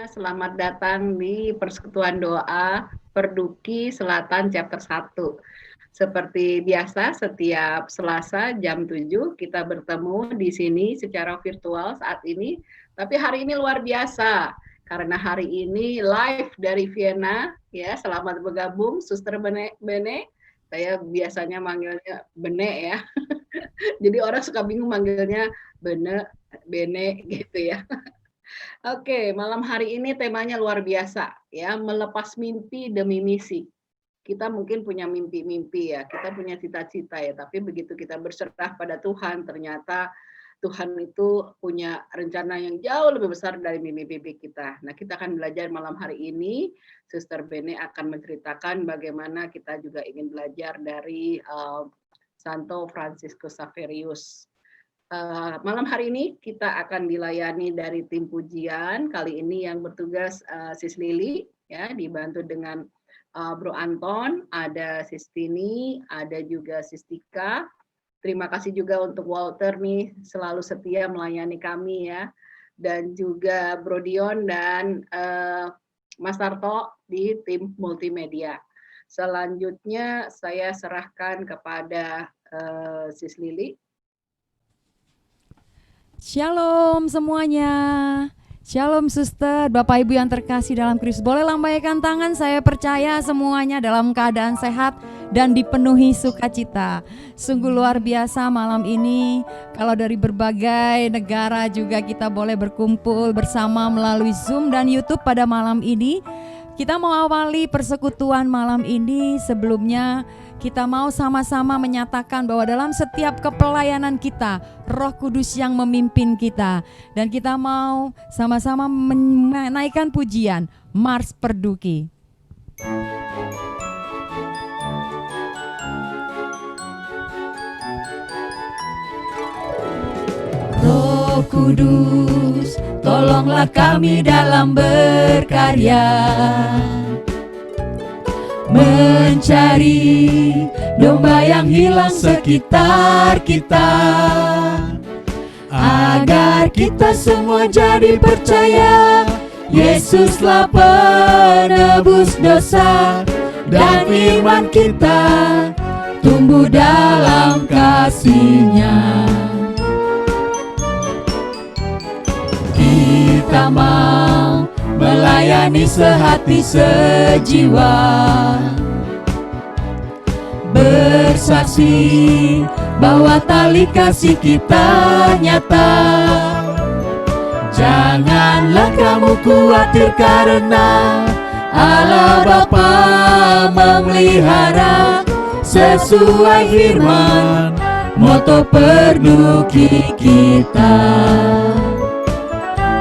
Selamat datang di Persekutuan Doa Perduki Selatan Chapter 1. Seperti biasa, setiap Selasa jam 7 kita bertemu di sini secara virtual saat ini. Tapi hari ini luar biasa, karena hari ini live dari Vienna. Ya, selamat bergabung, Suster Bene. Saya biasanya manggilnya Bene ya. Jadi orang suka bingung manggilnya Bene gitu ya. Oke, malam hari ini temanya luar biasa ya, melepas mimpi demi misi. Kita mungkin punya mimpi-mimpi ya, kita punya cita-cita ya, tapi begitu kita berserah pada Tuhan, ternyata Tuhan itu punya rencana yang jauh lebih besar dari mimpi-mimpi kita. Nah, kita akan belajar malam hari ini. Suster Bene akan menceritakan bagaimana kita juga ingin belajar dari Santo Franciscus Xaverius. Malam hari ini kita akan dilayani dari tim pujian. Kali ini yang bertugas Sis Lili, ya, dibantu dengan Bro Anton, ada Sis Tini, ada juga Sis Tika. Terima kasih juga untuk Walter nih, selalu setia melayani kami ya. Dan juga Bro Dion dan Mas Tarto di tim multimedia. Selanjutnya saya serahkan kepada Sis Lili. Shalom semuanya. Shalom suster, Bapak Ibu yang terkasih dalam Kristus. Boleh lambaikan tangan, saya percaya semuanya dalam keadaan sehat dan dipenuhi sukacita. Sungguh luar biasa malam ini. Kalau dari berbagai negara juga kita boleh berkumpul bersama melalui Zoom dan YouTube pada malam ini. Kita mau awali persekutuan malam ini. Sebelumnya kita mau sama-sama menyatakan bahwa dalam setiap kepelayanan kita, Roh Kudus yang memimpin kita. Dan kita mau sama-sama menaikkan pujian Mars Perduki. Roh Kudus, tolonglah kami dalam berkarya, mencari domba yang hilang sekitar kita, agar kita semua jadi percaya Yesuslah penebus dosa, dan iman kita tumbuh dalam kasih-Nya. Kita mau melayani sehati sejiwa, bersaksi bahwa tali kasih kita nyata. Janganlah kamu khawatir karena Allah Bapa memelihara sesuai firman moto perduki kita.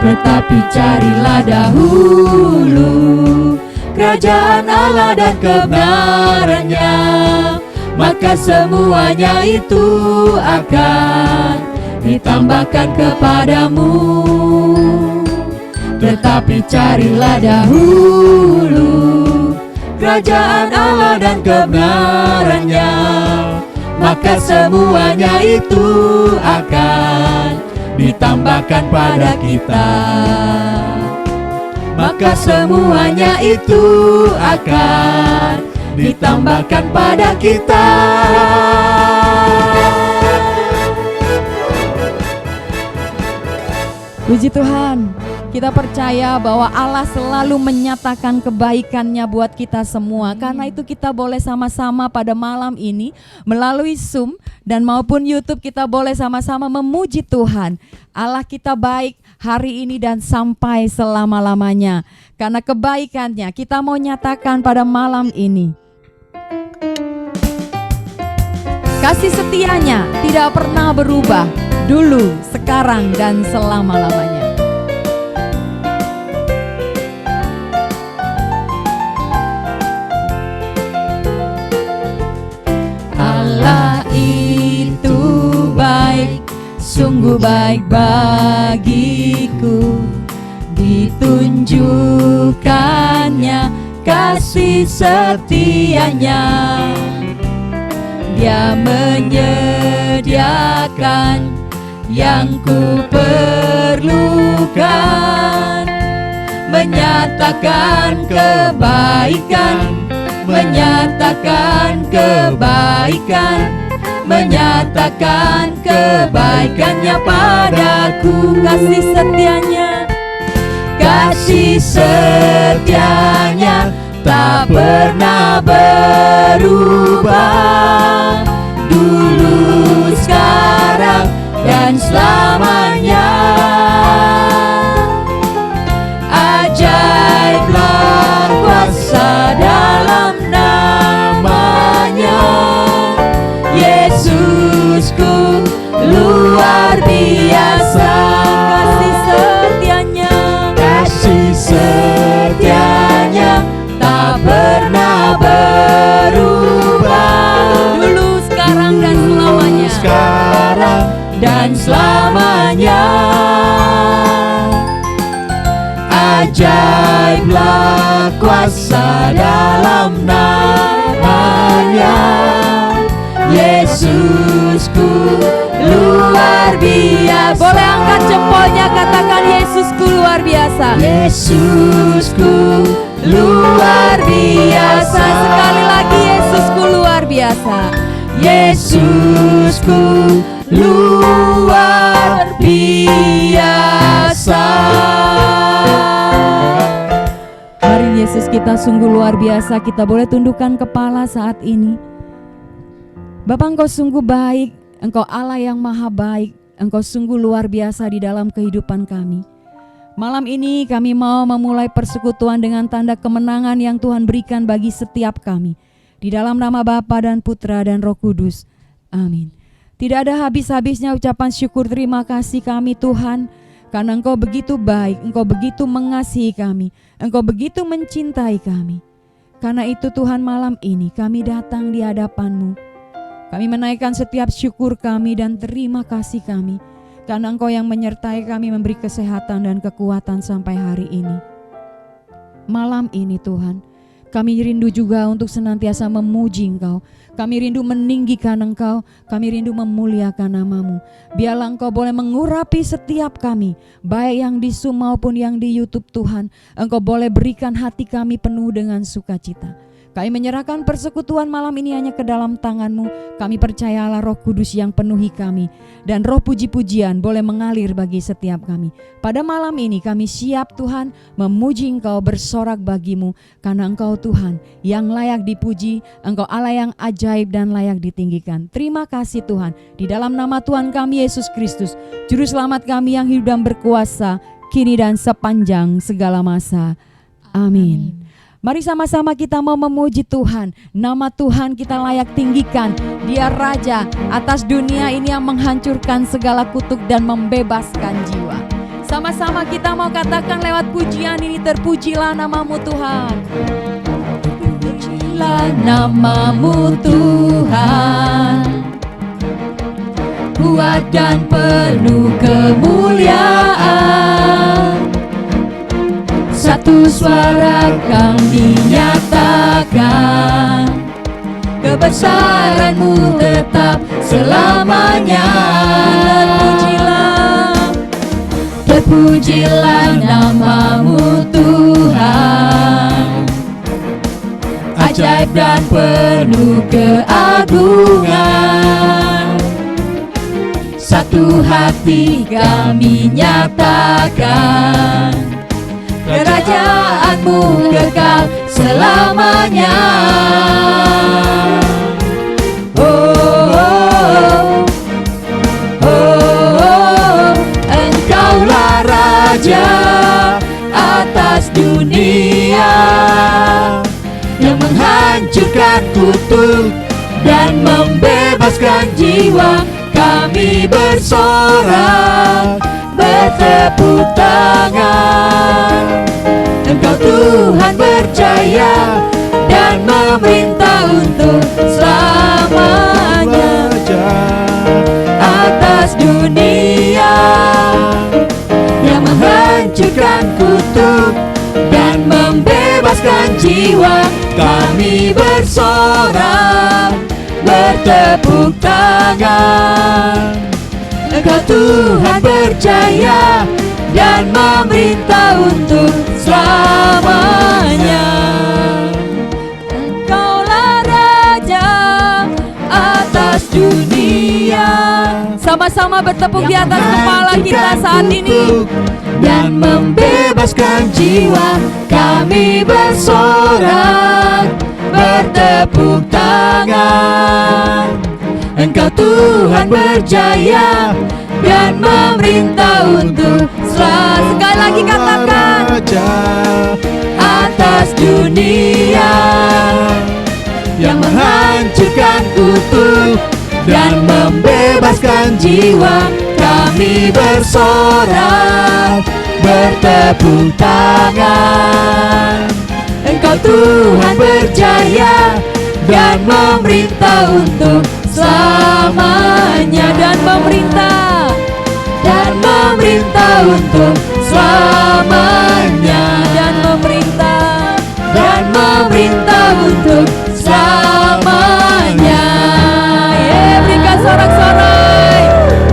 Tetapi carilah dahulu kerajaan Allah dan kebenarannya, maka semuanya itu akan ditambahkan kepadamu. Tetapi carilah dahulu kerajaan Allah dan kebenarannya, maka semuanya itu akan ditambahkan pada kita. Maka semuanya itu akan ditambahkan pada kita. Puji Tuhan, kita percaya bahwa Allah selalu menyatakan kebaikan-Nya buat kita semua. Karena itu kita boleh sama-sama pada malam ini melalui Zoom dan maupun YouTube kita boleh sama-sama memuji Tuhan. Allah kita baik hari ini dan sampai selama-lamanya. Karena kebaikan-Nya kita mau nyatakan pada malam ini. Kasih setia-Nya tidak pernah berubah, dulu, sekarang, dan selama-lamanya. Allah itu baik, sungguh baik bagiku. Ditunjukkannya kasih setia-Nya, Dia menyediakan yang ku perlukan, menyatakan kebaikan, menyatakan kebaikan, menyatakan kebaikannya padaku. Kasih setianya, kasih setianya tak pernah berubah, dulu, sekarang, dan selamanya. Ajaiblah kuasa dalam namanya, Yesusku luar biasa. Kasih setianya, kasih setianya tak pernah berubah, dulu, sekarang, dan selamanya. Sekarang dan selamanya. Ajaiblah kuasa dalam namanya, Yesusku luar biasa. Boleh angkat jempolnya, katakan Yesusku luar biasa. Yesusku luar biasa. Sekali lagi, Yesusku luar biasa. Yesusku luar biasa. Mari Yesus kita sungguh luar biasa. Kita boleh tundukkan kepala saat ini. Bapa, Engkau sungguh baik, Engkau Allah yang maha baik, Engkau sungguh luar biasa di dalam kehidupan kami. Malam ini kami mau memulai persekutuan dengan tanda kemenangan yang Tuhan berikan bagi setiap kami. Di dalam nama Bapa dan Putra dan Roh Kudus. Amin. Tidak ada habis-habisnya ucapan syukur terima kasih kami Tuhan, karena Engkau begitu baik, Engkau begitu mengasihi kami, Engkau begitu mencintai kami. Karena itu Tuhan, malam ini kami datang di hadapan-Mu. Kami menaikkan setiap syukur kami dan terima kasih kami, karena Engkau yang menyertai kami, memberi kesehatan dan kekuatan sampai hari ini. Malam ini Tuhan, kami rindu juga untuk senantiasa memuji Engkau. Kami rindu meninggikan Engkau, kami rindu memuliakan nama-Mu. Biarlah Engkau boleh mengurapi setiap kami, baik yang di Zoom maupun yang di YouTube Tuhan. Engkau boleh berikan hati kami penuh dengan sukacita. Kami menyerahkan persekutuan malam ini hanya ke dalam tangan-Mu. Kami percayalah Roh Kudus yang penuhi kami, dan roh puji-pujian boleh mengalir bagi setiap kami. Pada malam ini kami siap Tuhan memuji Engkau, bersorak bagi-Mu, karena Engkau Tuhan yang layak dipuji, Engkau Allah yang ajaib dan layak ditinggikan. Terima kasih Tuhan, di dalam nama Tuhan kami Yesus Kristus, Juru Selamat kami yang hidup dan berkuasa, kini dan sepanjang segala masa. Amin. Mari sama-sama kita mau memuji Tuhan. Nama Tuhan kita layak tinggikan. Dia Raja atas dunia ini yang menghancurkan segala kutuk dan membebaskan jiwa. Sama-sama kita mau katakan lewat pujian ini, terpujilah nama-Mu Tuhan. Terpujilah nama-Mu Tuhan, kuat dan penuh kemuliaan. Satu suara kami nyatakan, kebesaran-Mu tetap selamanya. Terpujilah, terpujilah nama-Mu Tuhan, ajaib dan penuh keagungan. Satu hati kami nyatakan, kerajaan-Mu kekal selamanya. Oh, oh, oh, oh, Engkaulah Raja atas dunia, yang menghancurkan kutuk dan membebaskan jiwa. Kami bersorak, bertepuk tangan. Engkau Tuhan berjaya dan memerintah untuk selamanya. Atas dunia, yang menghancurkan kutuk dan membebaskan jiwa. Kami bersorak, bertepuk tangan. Engkau Tuhan berjaya dan memerintah untuk selamanya. Engkaulah Raja atas dunia. Sama-sama bertepuk di atas kepala kita saat ini. Dan membebaskan jiwa, kami bersorak, bertepuk tangan. Engkau Tuhan berjaya dan memerintah untuk selalu. Sekali lagi katakan, Raja atas dunia, yang menghancurkan kutuk dan membebaskan jiwa, kami bersorak, bertepuk tangan. Engkau Tuhan berjaya dan memerintah untuk selamanya. Dan memerintah untuk selamanya. Dan memerintah untuk selamanya. Berikan sorak-sorai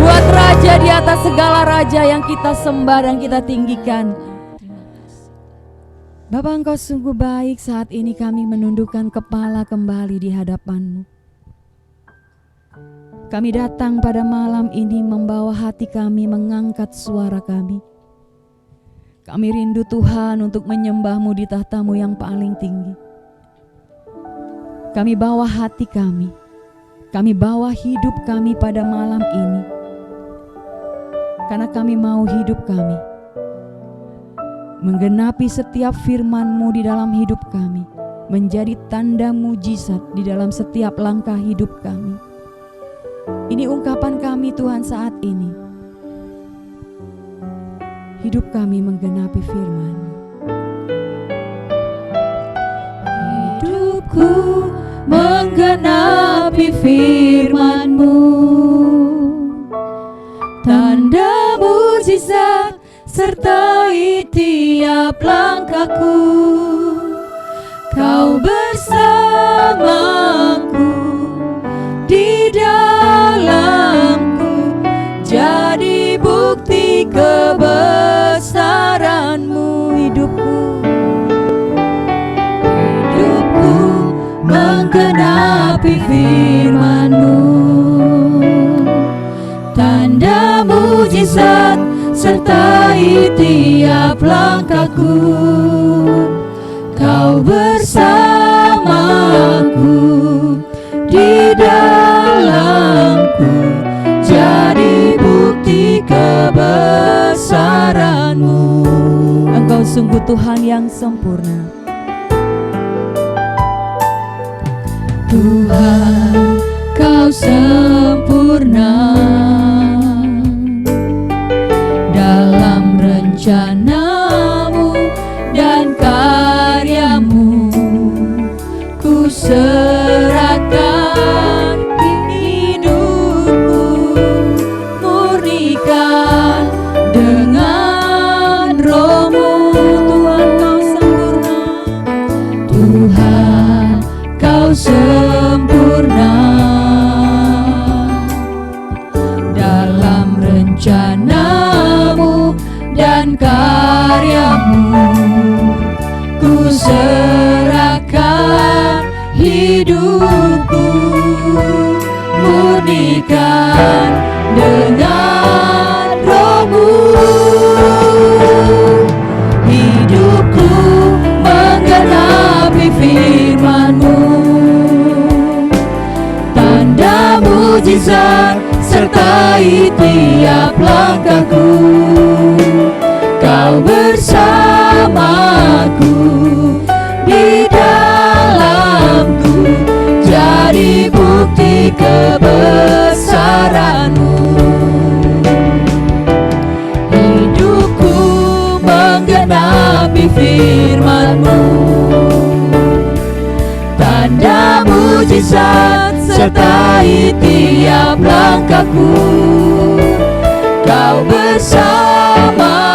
buat Raja di atas segala raja yang kita sembah dan kita tinggikan. Bapa, Engkau sungguh baik. Saat ini kami menundukkan kepala kembali di hadapan-Mu. Kami datang pada malam ini membawa hati kami, mengangkat suara kami. Kami rindu Tuhan untuk menyembah-Mu di tahta-Mu yang paling tinggi. Kami bawa hati kami bawa hidup kami pada malam ini. Karena kami mau hidup kami menggenapi setiap firman-Mu di dalam hidup kami, menjadi tanda mujizat di dalam setiap langkah hidup kami. Ini ungkapan kami Tuhan saat ini. Hidup kami menggenapi firman-Mu. Hidupku menggenapi firman-Mu, tanda mujizat sertai tiap langkahku. Kau bersamaku, di dalamku, jadi bukti kebesaran-Mu. Hidupku menggenapi firman-Mu, tanda mujizat sertai tiap langkahku. Kau bersamaku, di dalamku, jadi bukti kebesaran-Mu. Engkau sungguh Tuhan yang sempurna. Tuhan, Kau sempurna dalam rencana-Mu dan karya-Mu. Ku serahkan hidupku, murnikan dengan Roh-Mu. Tuhan, Kau sempurna. Tuhan, Kau sempurna dalam rencana-Mu dan karya-Mu. Ku serahkan hidupku, murnikan dengan Roh-Mu. Hidupku menggenapi firman-Mu, tanda mujizat sertai tiap langkahku. Kau bersamaku, di dalamku, jadi bukti kebesaran-Mu. Hidupku menggenapi firman-Mu, tanda mujizat sertai tiap langkahku. Kau bersamaku,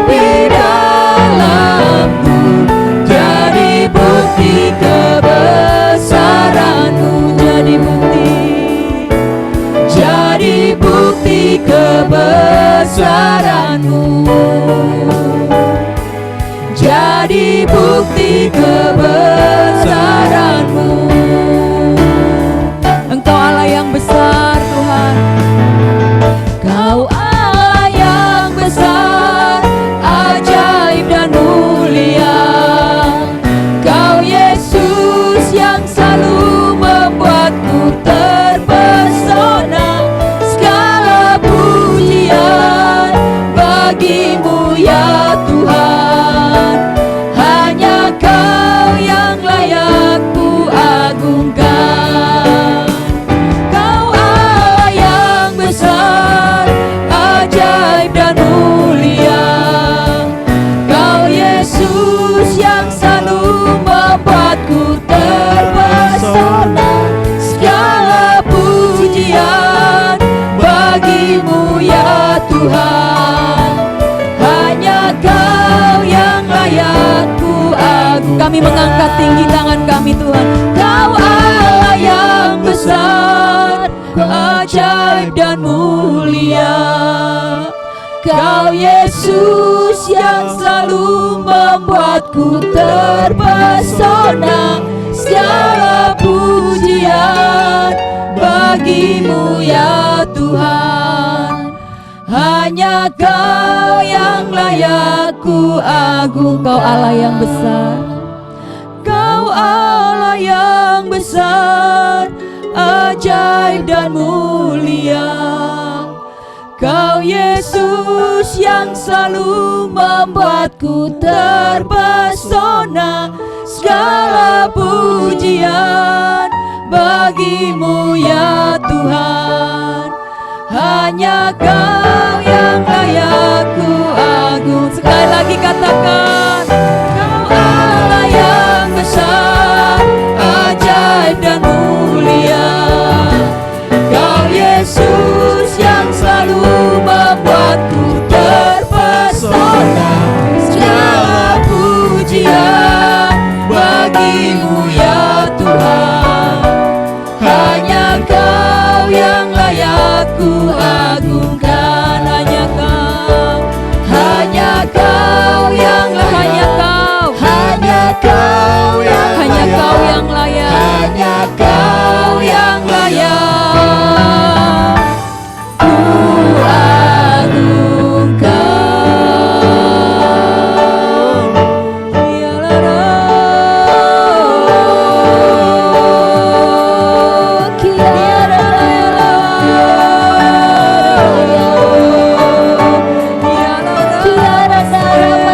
di dalamku, jadi bukti kebesaran-Mu. Jadi bukti kebesaran-Mu. kebesaran-Mu. Engkau Allah yang besar Tuhan. Kau Allah yang besar, ajaib dan mulia. Kau Yesus yang selalu membuatku terpesona. Segala pujian bagi-Mu ya Tuhan. Hanya Kau yang layak ku agungkan. Kau Allah yang besar, ajaib dan mulia. Kau Yesus yang selalu membuatku terpesona. Segala pujian bagi-Mu ya Tuhan. Hanya Kau yang layak ku agungkan. Kami mengangkat tinggi tangan kami Tuhan. Kau Allah yang besar, ajaib dan mulia. Kau Yesus yang selalu membuatku terpesona. Segala pujian bagi-Mu ya Tuhan. Hanya Kau yang layak ku agung. Kau Allah yang besar. Kau Allah yang besar, ajaib dan mulia. Kau Yesus yang selalu membuatku terpesona. Segala pujian bagi-Mu ya Tuhan. Hanya Kau yang layak ku agung. Sekali lagi katakan, Kau Allah yang besar, ajaib dan mulia. Kau Yesus yang selalu membuatku terpesona. Segala pujian bagi-Mu ya Tuhan. Hanya Kau yang layak ku agungkan. Hanya Kau, hanya Kau yang layak. Hanya Kau yang Hanya Kau yang layak. hanya Kau yang layak ku agungkan. Ya la la, kiara la la, ya la la, kiara saramaya,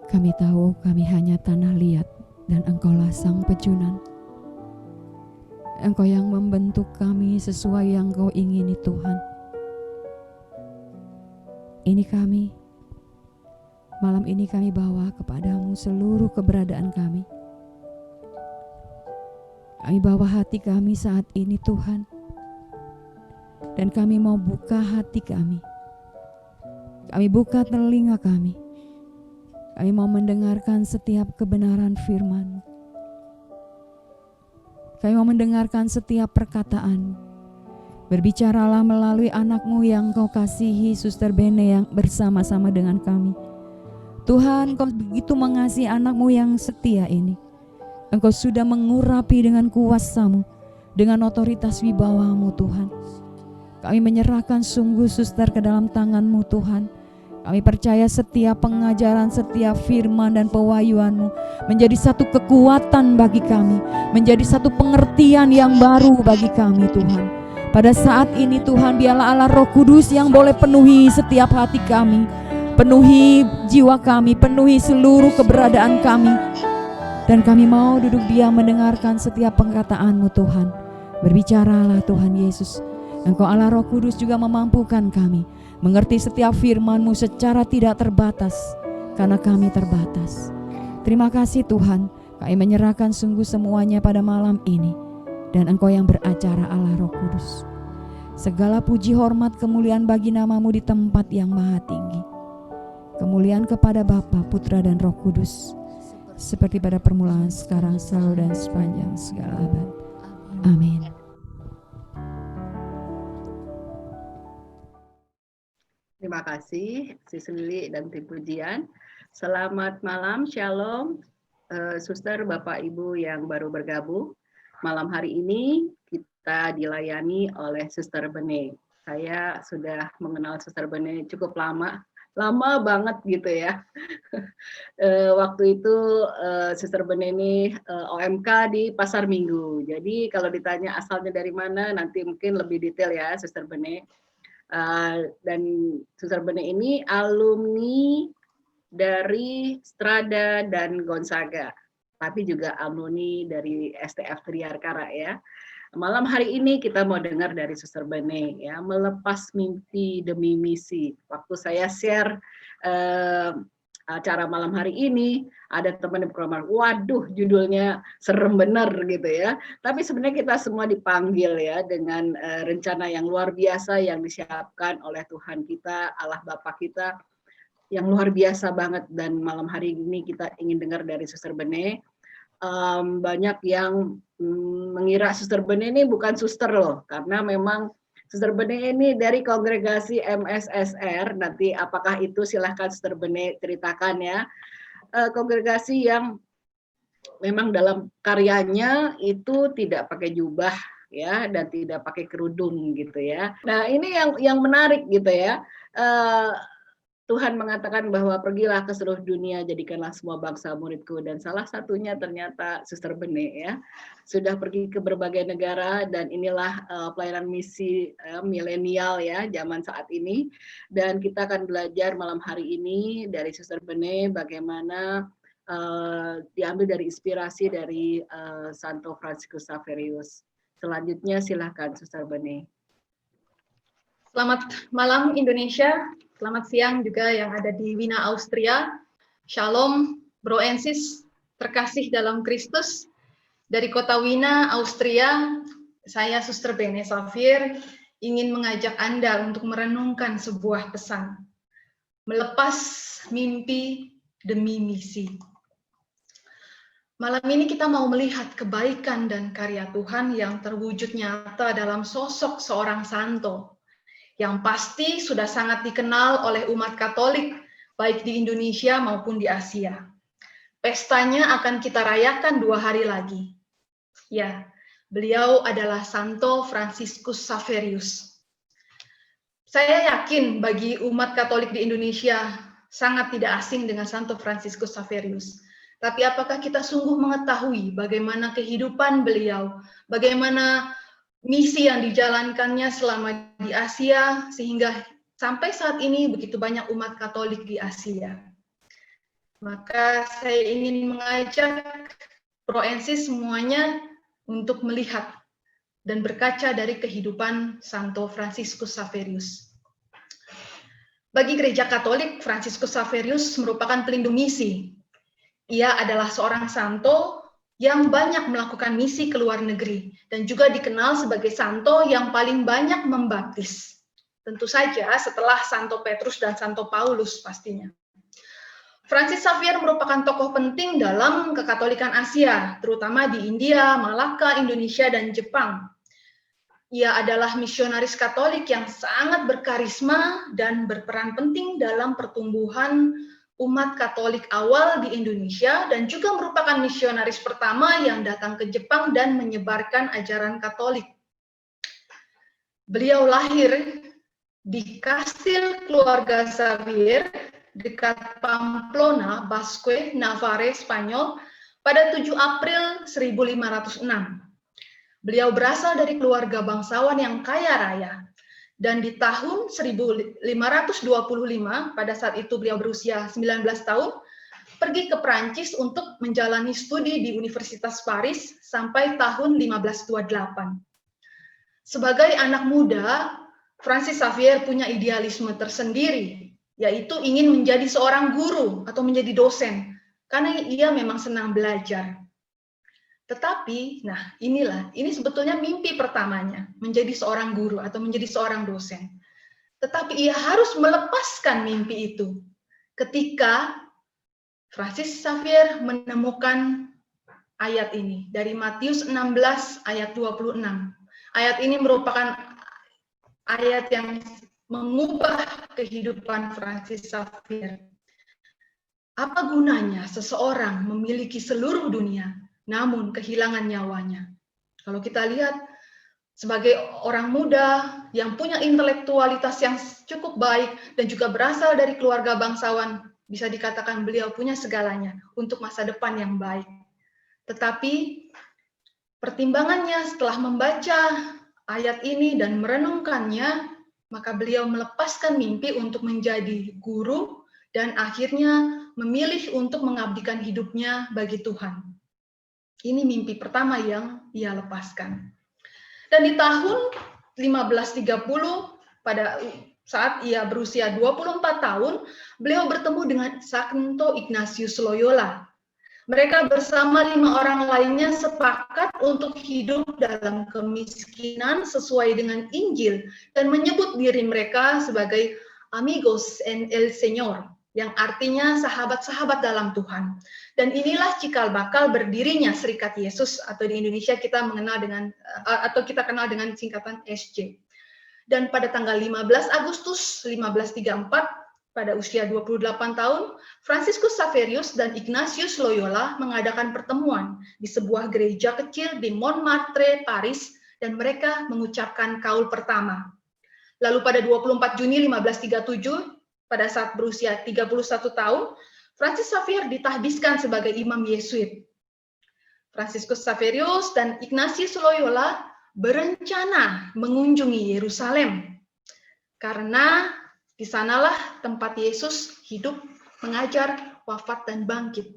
Kami tahu kami hanya tanah liat dan Engkaulah sang pejunan. Engkau yang membentuk kami sesuai yang Kau ingini Tuhan. Ini kami, malam ini kami bawa kepadamu seluruh keberadaan kami. Kami bawa hati kami saat ini Tuhan. Dan kami mau buka hati kami. Kami buka telinga kami. Kami mau mendengarkan setiap kebenaran firman. Kami mau mendengarkan setiap perkataan. Berbicaralah melalui anakmu yang Kau kasihi, Suster Bene, yang bersama-sama dengan kami. Tuhan, Kau begitu mengasihi anakmu yang setia ini. Engkau sudah mengurapi dengan kuasa-Mu, dengan otoritas wibawa-Mu Tuhan. Kami menyerahkan sungguh suster ke dalam tangan-Mu Tuhan. Kami percaya setiap pengajaran, setiap firman dan pewahyuan-Mu menjadi satu kekuatan bagi kami, menjadi satu pengertian yang baru bagi kami Tuhan. Pada saat ini Tuhan, biarlah Allah Roh Kudus yang boleh penuhi setiap hati kami, penuhi jiwa kami, penuhi seluruh keberadaan kami. Dan kami mau duduk diam mendengarkan setiap perkataan-Mu Tuhan. Berbicaralah Tuhan Yesus. Engkau Allah Roh Kudus juga memampukan kami mengerti setiap firman-Mu secara tidak terbatas, karena kami terbatas. Terima kasih Tuhan, kami menyerahkan sungguh semuanya pada malam ini. Dan Engkau yang beracara Allah Roh Kudus. Segala puji hormat kemuliaan bagi nama-Mu di tempat yang maha tinggi. Kemuliaan kepada Bapa, Putra dan Roh Kudus, seperti pada permulaan, sekarang, selalu, dan sepanjang segala abad. Amin. Terima kasih Sis Lili dan tim pujian. Selamat malam, Shalom, Suster, Bapak, Ibu yang baru bergabung. Malam hari ini kita dilayani oleh Suster Bene. Saya sudah mengenal Suster Bene cukup lama banget gitu ya. Waktu itu Suster Bene ini OMK di Pasar Minggu. Jadi kalau ditanya asalnya dari mana, nanti mungkin lebih detail ya Suster Bene. Dan Suster Bene ini alumni dari Strada dan Gonzaga, tapi juga alumni dari STF Triarkara ya. Malam hari ini kita mau dengar dari Suster Bene ya, melepas mimpi demi misi. Waktu saya share acara malam hari ini, ada teman di program, waduh judulnya serem bener gitu ya. Tapi sebenarnya kita semua dipanggil ya dengan rencana yang luar biasa yang disiapkan oleh Tuhan kita, Allah Bapa kita, yang luar biasa banget. Dan malam hari ini kita ingin dengar dari Suster Bene. Banyak yang mengira Suster Bene ini bukan suster loh, karena memang Suster Bene ini dari kongregasi MSSR. Nanti apakah itu silahkan Suster Bene ceritakan ya. Kongregasi yang memang dalam karyanya itu tidak pakai jubah ya, dan tidak pakai kerudung gitu ya. Nah ini yang menarik gitu ya. Tuhan mengatakan bahwa pergilah ke seluruh dunia, jadikanlah semua bangsa muridku, dan salah satunya ternyata Suster Bene ya, sudah pergi ke berbagai negara, dan inilah pelayanan misi milenial ya zaman saat ini. Dan kita akan belajar malam hari ini dari Suster Bene bagaimana diambil dari inspirasi dari Santo Franciscus Xaverius. Selanjutnya silakan Suster Bene. Selamat malam Indonesia, selamat siang juga yang ada di Wina, Austria. Shalom, Bro and Sis, terkasih dalam Kristus. Dari kota Wina, Austria, saya Suster Bene Xavier ingin mengajak Anda untuk merenungkan sebuah pesan. Melepas mimpi demi misi. Malam ini kita mau melihat kebaikan dan karya Tuhan yang terwujud nyata dalam sosok seorang santo, yang pasti sudah sangat dikenal oleh umat Katolik, baik di Indonesia maupun di Asia. Pestanya akan kita rayakan 2 hari lagi. Ya, beliau adalah Santo Franciscus Xaverius. Saya yakin bagi umat Katolik di Indonesia sangat tidak asing dengan Santo Franciscus Xaverius. Tapi apakah kita sungguh mengetahui bagaimana kehidupan beliau, bagaimana misi yang dijalankannya selama di Asia, sehingga sampai saat ini begitu banyak umat Katolik di Asia. Maka saya ingin mengajak Proensis semuanya untuk melihat dan berkaca dari kehidupan Santo Fransiskus Xaverius. Bagi Gereja Katolik, Fransiskus Xaverius merupakan pelindung misi. Ia adalah seorang santo yang banyak melakukan misi ke luar negeri dan juga dikenal sebagai santo yang paling banyak membaptis. Tentu saja setelah Santo Petrus dan Santo Paulus pastinya. Francis Xavier merupakan tokoh penting dalam kekatolikan Asia, terutama di India, Malaka, Indonesia, dan Jepang. Ia adalah misionaris Katolik yang sangat berkarisma dan berperan penting dalam pertumbuhan umat Katolik awal di Indonesia dan juga merupakan misionaris pertama yang datang ke Jepang dan menyebarkan ajaran Katolik. Beliau lahir di kastil keluarga Xavier dekat Pamplona, Basque, Navarre, Spanyol pada 7 April 1506. Beliau berasal dari keluarga bangsawan yang kaya raya. Dan di tahun 1525, pada saat itu beliau berusia 19 tahun, pergi ke Prancis untuk menjalani studi di Universitas Paris sampai tahun 1528. Sebagai anak muda, Francis Xavier punya idealisme tersendiri, yaitu ingin menjadi seorang guru atau menjadi dosen, karena ia memang senang belajar. Tetapi, ini sebetulnya mimpi pertamanya, menjadi seorang guru atau menjadi seorang dosen. Tetapi ia harus melepaskan mimpi itu ketika Francis Xavier menemukan ayat ini dari Matius 16 ayat 26. Ayat ini merupakan ayat yang mengubah kehidupan Francis Xavier. Apa gunanya seseorang memiliki seluruh dunia, namun kehilangan nyawanya? Kalau kita lihat, sebagai orang muda yang punya intelektualitas yang cukup baik dan juga berasal dari keluarga bangsawan, bisa dikatakan beliau punya segalanya untuk masa depan yang baik. Tetapi pertimbangannya setelah membaca ayat ini dan merenungkannya, maka beliau melepaskan mimpi untuk menjadi guru dan akhirnya memilih untuk mengabdikan hidupnya bagi Tuhan. Ini mimpi pertama yang ia lepaskan. Dan di tahun 1530, pada saat ia berusia 24 tahun, beliau bertemu dengan Santo Ignatius Loyola. Mereka bersama 5 orang lainnya sepakat untuk hidup dalam kemiskinan sesuai dengan Injil dan menyebut diri mereka sebagai amigos en el Señor, yang artinya sahabat-sahabat dalam Tuhan. Dan inilah cikal bakal berdirinya Serikat Yesus, atau di Indonesia kita mengenal dengan kita kenal dengan singkatan SJ. Dan pada tanggal 15 Agustus 1534, pada usia 28 tahun, Fransiskus Xaverius dan Ignatius Loyola mengadakan pertemuan di sebuah gereja kecil di Montmartre, Paris, dan mereka mengucapkan kaul pertama. Lalu pada 24 Juni 1537, pada saat berusia 31 tahun, Francis Xavier ditahbiskan sebagai imam Yesuit. Fransiskus Xaverius dan Ignatius Loyola berencana mengunjungi Yerusalem, karena di sanalah tempat Yesus hidup, mengajar, wafat, dan bangkit.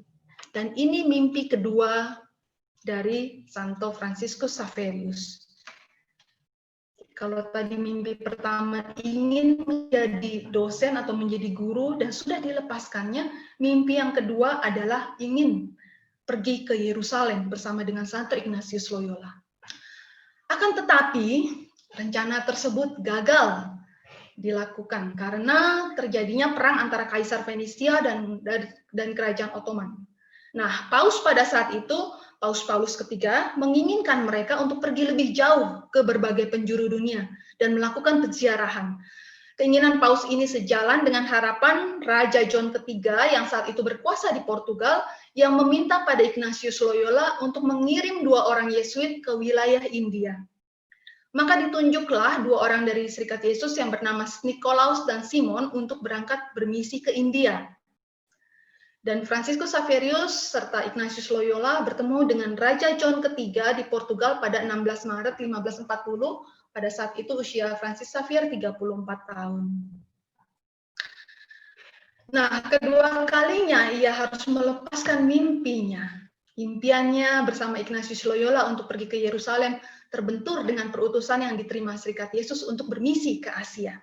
Dan ini mimpi kedua dari Santo Fransiskus Xaverius. Kalau tadi mimpi pertama ingin menjadi dosen atau menjadi guru dan sudah dilepaskannya, mimpi yang kedua adalah ingin pergi ke Yerusalem bersama dengan Santo Ignatius Loyola. Akan tetapi, rencana tersebut gagal dilakukan karena terjadinya perang antara Kaisar Venesia dan Kerajaan Ottoman. Nah, Paus pada saat itu, Paus Paulus ketiga, menginginkan mereka untuk pergi lebih jauh ke berbagai penjuru dunia dan melakukan penziarahan. Keinginan Paus ini sejalan dengan harapan Raja John ketiga yang saat itu berkuasa di Portugal, yang meminta pada Ignatius Loyola untuk mengirim 2 orang Yesuit ke wilayah India. Maka ditunjuklah 2 orang dari Serikat Yesus yang bernama Nikolaus dan Simon untuk berangkat bermisi ke India. Dan Fransiskus Xaverius serta Ignatius Loyola bertemu dengan Raja John ketiga di Portugal pada 16 Maret 1540. Pada saat itu usia Francis Xavier 34 tahun. Nah, kedua kalinya ia harus melepaskan mimpinya. Impiannya bersama Ignatius Loyola untuk pergi ke Yerusalem terbentur dengan perutusan yang diterima Serikat Yesus untuk bermisi ke Asia.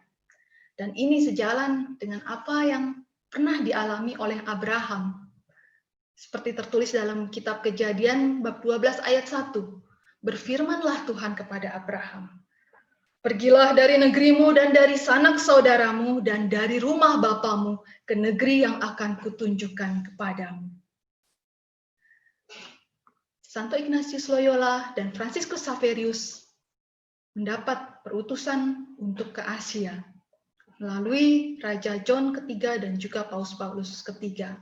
Dan ini sejalan dengan apa yang pernah dialami oleh Abraham. Seperti tertulis dalam kitab Kejadian bab 12 ayat 1. Berfirmanlah Tuhan kepada Abraham, pergilah dari negerimu dan dari sanak saudaramu dan dari rumah bapamu ke negeri yang akan kutunjukkan kepadamu. Santo Ignatius Loyola dan Franciscus Xaverius mendapat perutusan untuk ke Asia melalui Raja John ketiga dan juga Paus Paulus ketiga.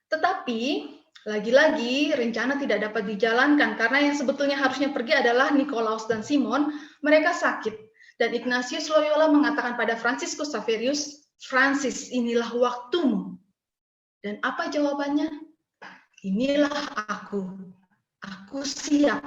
Tetapi lagi-lagi rencana tidak dapat dijalankan karena yang sebetulnya harusnya pergi adalah Nikolaus dan Simon. Mereka sakit dan Ignatius Loyola mengatakan pada Franciscus Xaverius, Francis, inilah waktumu. Dan apa jawabannya? Inilah aku siap.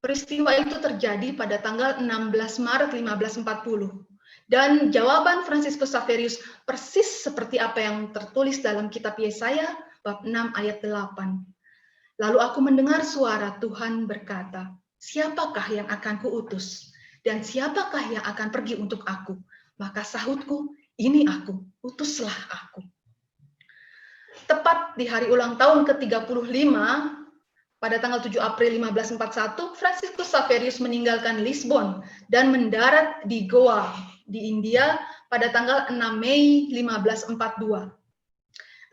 Peristiwa itu terjadi pada tanggal 16 Maret 1540. Dan jawaban Franciscus Xaverius persis seperti apa yang tertulis dalam kitab Yesaya bab 6 ayat 8. Lalu aku mendengar suara Tuhan berkata, siapakah yang akan kuutus? Dan siapakah yang akan pergi untuk aku? Maka sahutku, ini aku, utuslah aku. Tepat di hari ulang tahun ke-35, pada tanggal 7 April 1541, Franciscus Xaverius meninggalkan Lisbon dan mendarat di Goa, di India pada tanggal 6 Mei 1542.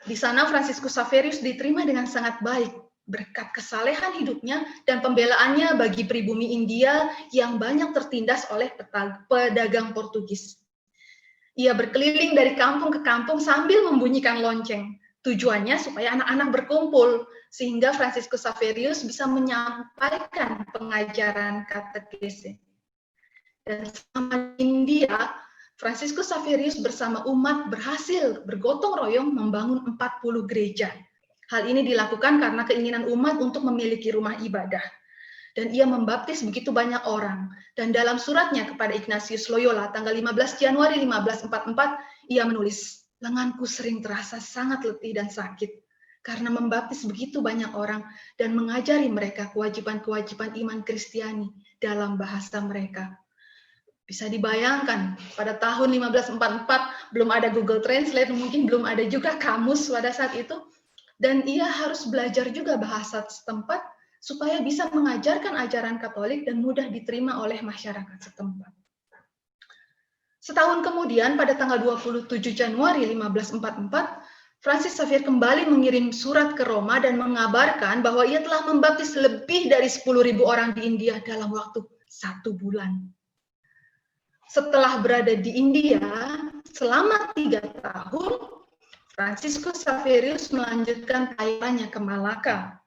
Di sana Franciscus Xaverius diterima dengan sangat baik berkat kesalehan hidupnya dan pembelaannya bagi pribumi India yang banyak tertindas oleh pedagang Portugis. Ia berkeliling dari kampung ke kampung sambil membunyikan lonceng. Tujuannya supaya anak-anak berkumpul, sehingga Franciscus Xaverius bisa menyampaikan pengajaran katekese. Dan selama di India, Franciscus Xaverius bersama umat berhasil bergotong royong membangun 40 gereja. Hal ini dilakukan karena keinginan umat untuk memiliki rumah ibadah. Dan ia membaptis begitu banyak orang. Dan dalam suratnya kepada Ignatius Loyola, tanggal 15 Januari 1544, ia menulis, lenganku sering terasa sangat letih dan sakit, karena membaptis begitu banyak orang dan mengajari mereka kewajiban-kewajiban iman Kristiani dalam bahasa mereka. Bisa dibayangkan, pada tahun 1544 belum ada Google Translate, mungkin belum ada juga kamus pada saat itu, dan ia harus belajar juga bahasa setempat supaya bisa mengajarkan ajaran Katolik dan mudah diterima oleh masyarakat setempat. Setahun kemudian, pada tanggal 27 Januari 1544, Francis Xavier kembali mengirim surat ke Roma dan mengabarkan bahwa ia telah membaptis lebih dari 10.000 orang di India dalam waktu 1 bulan. Setelah berada di India selama 3 tahun, Franciscus Xaverius melanjutkan pelayarannya ke Malaka.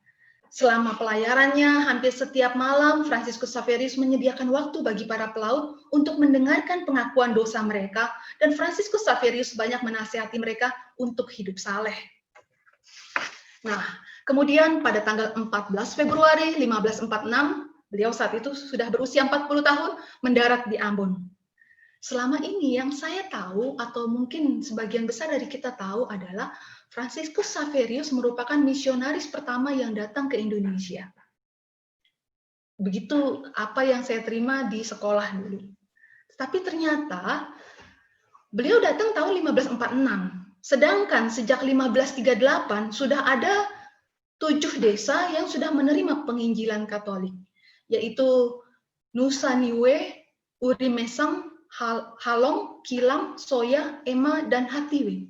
Selama pelayarannya, hampir setiap malam Franciscus Xaverius menyediakan waktu bagi para pelaut untuk mendengarkan pengakuan dosa mereka, dan Franciscus Xaverius banyak menasihati mereka untuk hidup saleh. Nah, kemudian pada tanggal 14 Februari 1546, beliau saat itu sudah berusia 40 tahun, mendarat di Ambon. Selama ini yang saya tahu, atau mungkin sebagian besar dari kita tahu, adalah Franciscus Xaverius merupakan misionaris pertama yang datang ke Indonesia. Begitu apa yang saya terima di sekolah dulu. Tapi ternyata beliau datang tahun 1546. Sedangkan sejak 1538 sudah ada 7 desa yang sudah menerima penginjilan Katolik, yaitu Nusa Niue, Urimesang, Halong, Kilang, Soya, Ema, dan Hatiwe.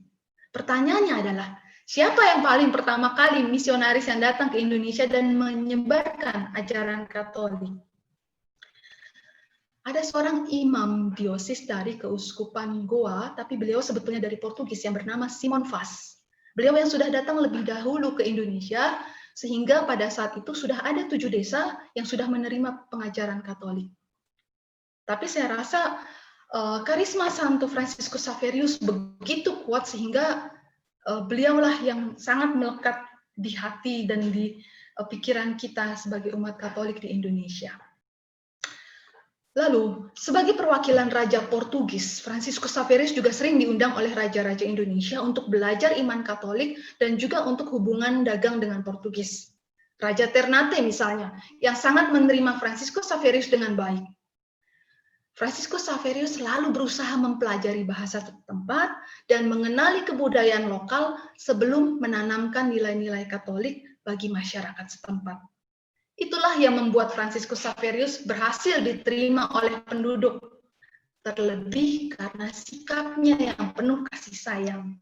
Pertanyaannya adalah, siapa yang paling pertama kali misionaris yang datang ke Indonesia dan menyebarkan ajaran Katolik? Ada seorang imam diosis dari Keuskupan Goa, tapi beliau sebetulnya dari Portugis, yang bernama Simon Vaz. Beliau yang sudah datang lebih dahulu ke Indonesia, sehingga pada saat itu sudah ada 7 desa yang sudah menerima pengajaran Katolik. Tapi saya rasa karisma Santo Franciscus Xaverius begitu kuat sehingga beliaulah yang sangat melekat di hati dan di pikiran kita sebagai umat Katolik di Indonesia. Lalu, sebagai perwakilan Raja Portugis, Franciscus Xaverius juga sering diundang oleh raja-raja Indonesia untuk belajar iman Katolik dan juga untuk hubungan dagang dengan Portugis. Raja Ternate misalnya, yang sangat menerima Franciscus Xaverius dengan baik. Franciscus Xaverius selalu berusaha mempelajari bahasa setempat dan mengenali kebudayaan lokal sebelum menanamkan nilai-nilai Katolik bagi masyarakat setempat. Itulah yang membuat Franciscus Xaverius berhasil diterima oleh penduduk, terlebih karena sikapnya yang penuh kasih sayang.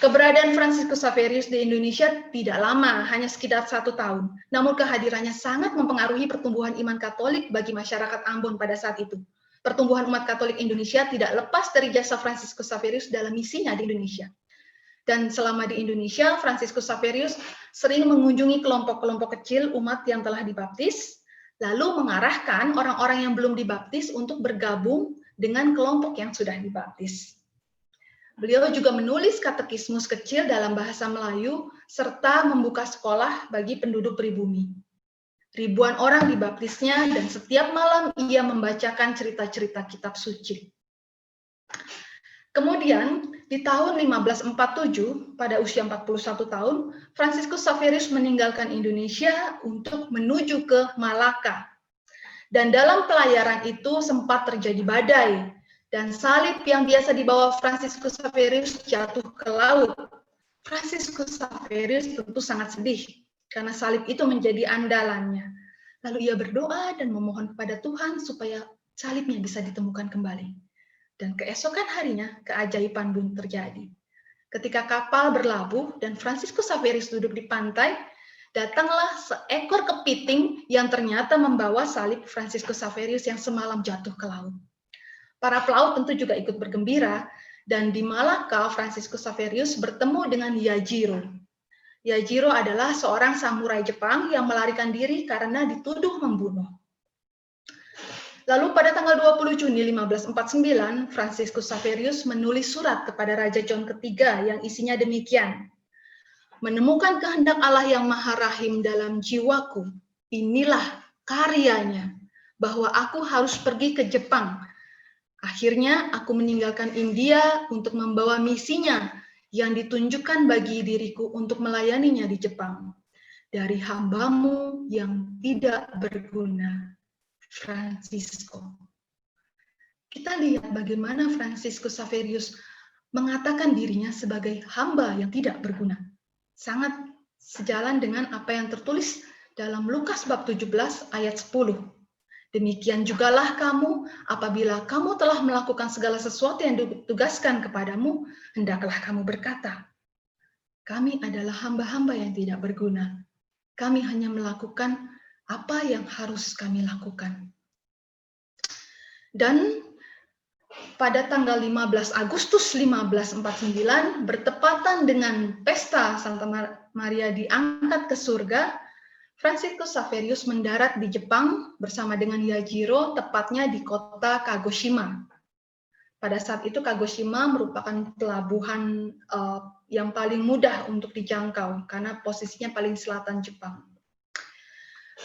Keberadaan Franciscus Xaverius di Indonesia tidak lama, hanya sekitar 1 tahun. Namun kehadirannya sangat mempengaruhi pertumbuhan iman Katolik bagi masyarakat Ambon pada saat itu. Pertumbuhan umat Katolik Indonesia tidak lepas dari jasa Franciscus Xaverius dalam misinya di Indonesia. Dan selama di Indonesia, Franciscus Xaverius sering mengunjungi kelompok-kelompok kecil umat yang telah dibaptis, lalu mengarahkan orang-orang yang belum dibaptis untuk bergabung dengan kelompok yang sudah dibaptis. Beliau juga menulis katekismus kecil dalam bahasa Melayu, serta membuka sekolah bagi penduduk pribumi. Ribuan orang dibaptisnya, dan setiap malam ia membacakan cerita-cerita kitab suci. Kemudian, di tahun 1547, pada usia 41 tahun, Franciscus Xaverius meninggalkan Indonesia untuk menuju ke Malaka. Dan dalam pelayaran itu sempat terjadi badai, dan salib yang biasa dibawa Franciscus Xaverius jatuh ke laut. Franciscus Xaverius tentu sangat sedih, karena salib itu menjadi andalannya. Lalu ia berdoa dan memohon kepada Tuhan supaya salibnya bisa ditemukan kembali. Dan keesokan harinya, keajaiban pun terjadi. Ketika kapal berlabuh dan Franciscus Xaverius duduk di pantai, datanglah seekor kepiting yang ternyata membawa salib Franciscus Xaverius yang semalam jatuh ke laut. Para pelaut tentu juga ikut bergembira, dan di Malaka, Franciscus Xaverius bertemu dengan Yajiro. Yajiro adalah seorang samurai Jepang yang melarikan diri karena dituduh membunuh. Lalu pada tanggal 20 Juni 1549, Franciscus Xaverius menulis surat kepada Raja John III yang isinya demikian. Menemukan kehendak Allah yang Maha Rahim dalam jiwaku, inilah karyanya, bahwa aku harus pergi ke Jepang. Akhirnya aku meninggalkan India untuk membawa misinya yang ditunjukkan bagi diriku untuk melayaninya di Jepang. Dari hambamu yang tidak berguna. Francisco. Kita lihat bagaimana Franciscus Xaverius mengatakan dirinya sebagai hamba yang tidak berguna. Sangat sejalan dengan apa yang tertulis dalam Lukas bab 17 ayat 10. Demikian jugalah kamu, apabila kamu telah melakukan segala sesuatu yang ditugaskan kepadamu, hendaklah kamu berkata, kami adalah hamba-hamba yang tidak berguna. Kami hanya melakukan apa yang harus kami lakukan. Dan pada tanggal 15 Agustus 1549, bertepatan dengan pesta Santa Maria diangkat ke surga, Franciscus Xaverius mendarat di Jepang bersama dengan Yajiro, tepatnya di kota Kagoshima. Pada saat itu Kagoshima merupakan pelabuhan yang paling mudah untuk dijangkau, karena posisinya paling selatan Jepang.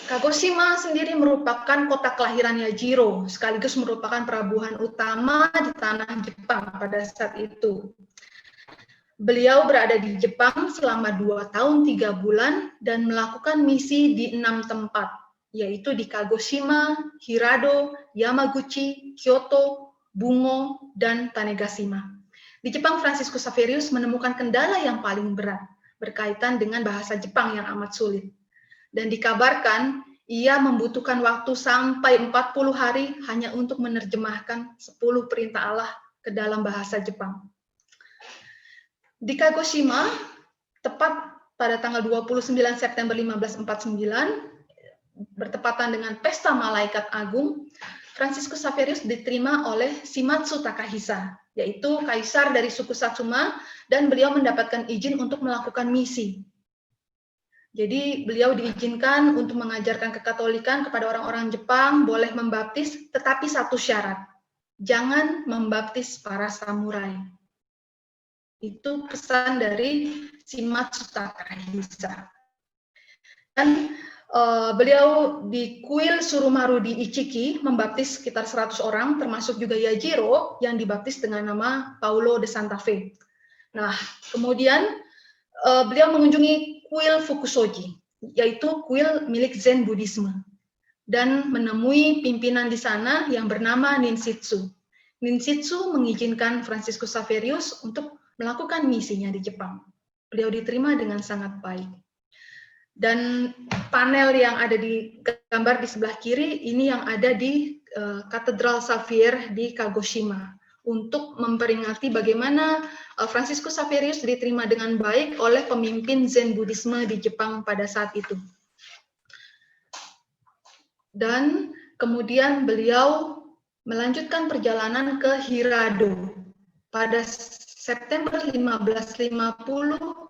Kagoshima sendiri merupakan kota kelahiran Yajiro, sekaligus merupakan pelabuhan utama di tanah Jepang pada saat itu. Beliau berada di Jepang selama 2 tahun 3 bulan dan melakukan misi di 6 tempat, yaitu di Kagoshima, Hirado, Yamaguchi, Kyoto, Bungo, dan Tanegashima. Di Jepang, Franciscus Xaverius menemukan kendala yang paling berat, berkaitan dengan bahasa Jepang yang amat sulit. Dan dikabarkan, ia membutuhkan waktu sampai 40 hari hanya untuk menerjemahkan 10 perintah Allah ke dalam bahasa Jepang. Di Kagoshima, tepat pada tanggal 29 September 1549, bertepatan dengan Pesta Malaikat Agung, Franciscus Xaverius diterima oleh Shimatsu Takahisa, yaitu kaisar dari suku Satsuma, dan beliau mendapatkan izin untuk melakukan misi. Jadi beliau diizinkan untuk mengajarkan kekatolikan kepada orang-orang Jepang, boleh membaptis, tetapi satu syarat, jangan membaptis para samurai. Itu pesan dari Shimatsu Takahisa. Dan Beliau di kuil Surumaru di Ichiki membaptis sekitar 100 orang, termasuk juga Yajiro yang dibaptis dengan nama Paulo de Santa Fe. Nah, kemudian beliau mengunjungi kuil Fukusoji, yaitu kuil milik Zen Buddhisme, dan menemui pimpinan di sana yang bernama Ninshitsu. Ninshitsu mengizinkan Franciscus Xaverius untuk melakukan misinya di Jepang. Beliau diterima dengan sangat baik. Dan panel yang ada di gambar di sebelah kiri, ini yang ada di Katedral Xavier di Kagoshima, untuk memperingati bagaimana Franciscus Xaverius diterima dengan baik oleh pemimpin Zen Buddhisme di Jepang pada saat itu. Dan kemudian beliau melanjutkan perjalanan ke Hirado. Pada September 1550,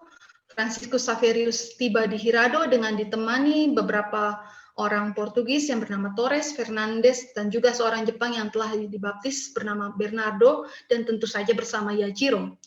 Franciscus Xaverius tiba di Hirado dengan ditemani beberapa orang Portugis yang bernama Torres, Fernandes, dan juga seorang Jepang yang telah dibaptis bernama Bernardo, dan tentu saja bersama Yajiro.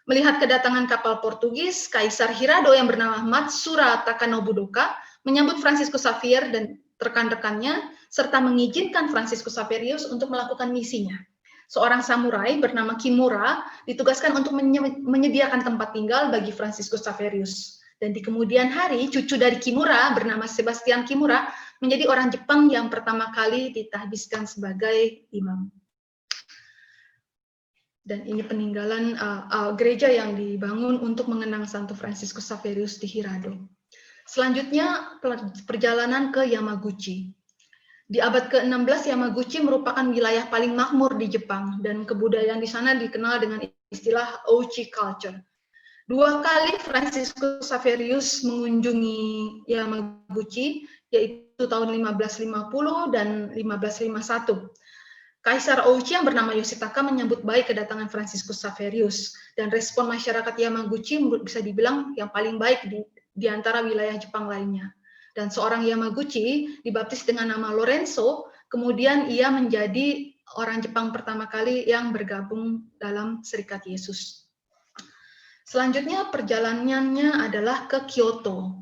Melihat kedatangan kapal Portugis, Kaisar Hirado yang bernama Matsura Takanobudoka menyambut Franciscus Xavier dan rekan-rekannya, serta mengizinkan Franciscus Xaverius untuk melakukan misinya. Seorang samurai bernama Kimura ditugaskan untuk menyediakan tempat tinggal bagi Franciscus Xaverius. Dan di kemudian hari, cucu dari Kimura bernama Sebastian Kimura menjadi orang Jepang yang pertama kali ditahbiskan sebagai imam. Dan ini peninggalan gereja yang dibangun untuk mengenang Santo Franciscus Xaverius di Hirado. Selanjutnya, perjalanan ke Yamaguchi. Di abad ke-16, Yamaguchi merupakan wilayah paling makmur di Jepang, dan kebudayaan di sana dikenal dengan istilah Ouchi culture. 2 kali Franciscus Xaverius mengunjungi Yamaguchi, yaitu tahun 1550 dan 1551. Kaisar Ouchi yang bernama Yoshitaka menyambut baik kedatangan Franciscus Xaverius, dan respon masyarakat Yamaguchi bisa dibilang yang paling baik di antara wilayah Jepang lainnya. Dan seorang Yamaguchi dibaptis dengan nama Lorenzo, kemudian ia menjadi orang Jepang pertama kali yang bergabung dalam Serikat Yesus. Selanjutnya perjalanannya adalah ke Kyoto.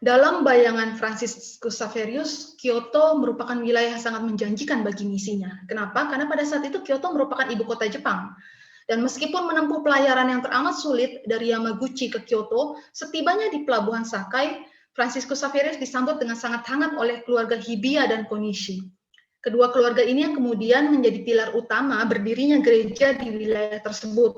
Dalam bayangan Franciscus Xaverius, Kyoto merupakan wilayah yang sangat menjanjikan bagi misinya. Kenapa? Karena pada saat itu Kyoto merupakan ibu kota Jepang. Dan meskipun menempuh pelayaran yang teramat sulit dari Yamaguchi ke Kyoto, setibanya di Pelabuhan Sakai, Franciscus Xaverius disambut dengan sangat hangat oleh keluarga Hibiya dan Konishi. Kedua keluarga ini yang kemudian menjadi pilar utama berdirinya gereja di wilayah tersebut.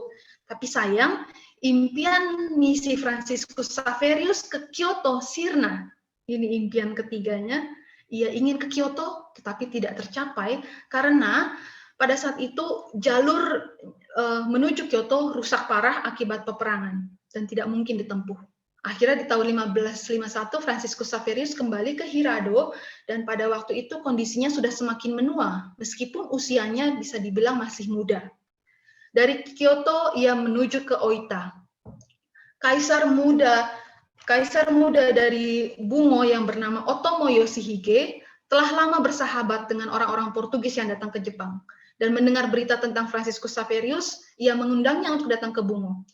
Tapi sayang, impian misi Franciscus Xaverius ke Kyoto sirna. Ini impian ketiganya. Ia ingin ke Kyoto, tetapi tidak tercapai karena pada saat itu jalur menuju Kyoto rusak parah akibat peperangan dan tidak mungkin ditempuh. Akhirnya di tahun 1551 Franciscus Xaverius kembali ke Hirado, dan pada waktu itu kondisinya sudah semakin menua meskipun usianya bisa dibilang masih muda. Dari Kyoto ia menuju ke Oita. Kaisar muda dari Bungo yang bernama Otomo Yoshihige telah lama bersahabat dengan orang-orang Portugis yang datang ke Jepang, dan mendengar berita tentang Franciscus Xaverius, ia mengundangnya untuk datang ke Bungo.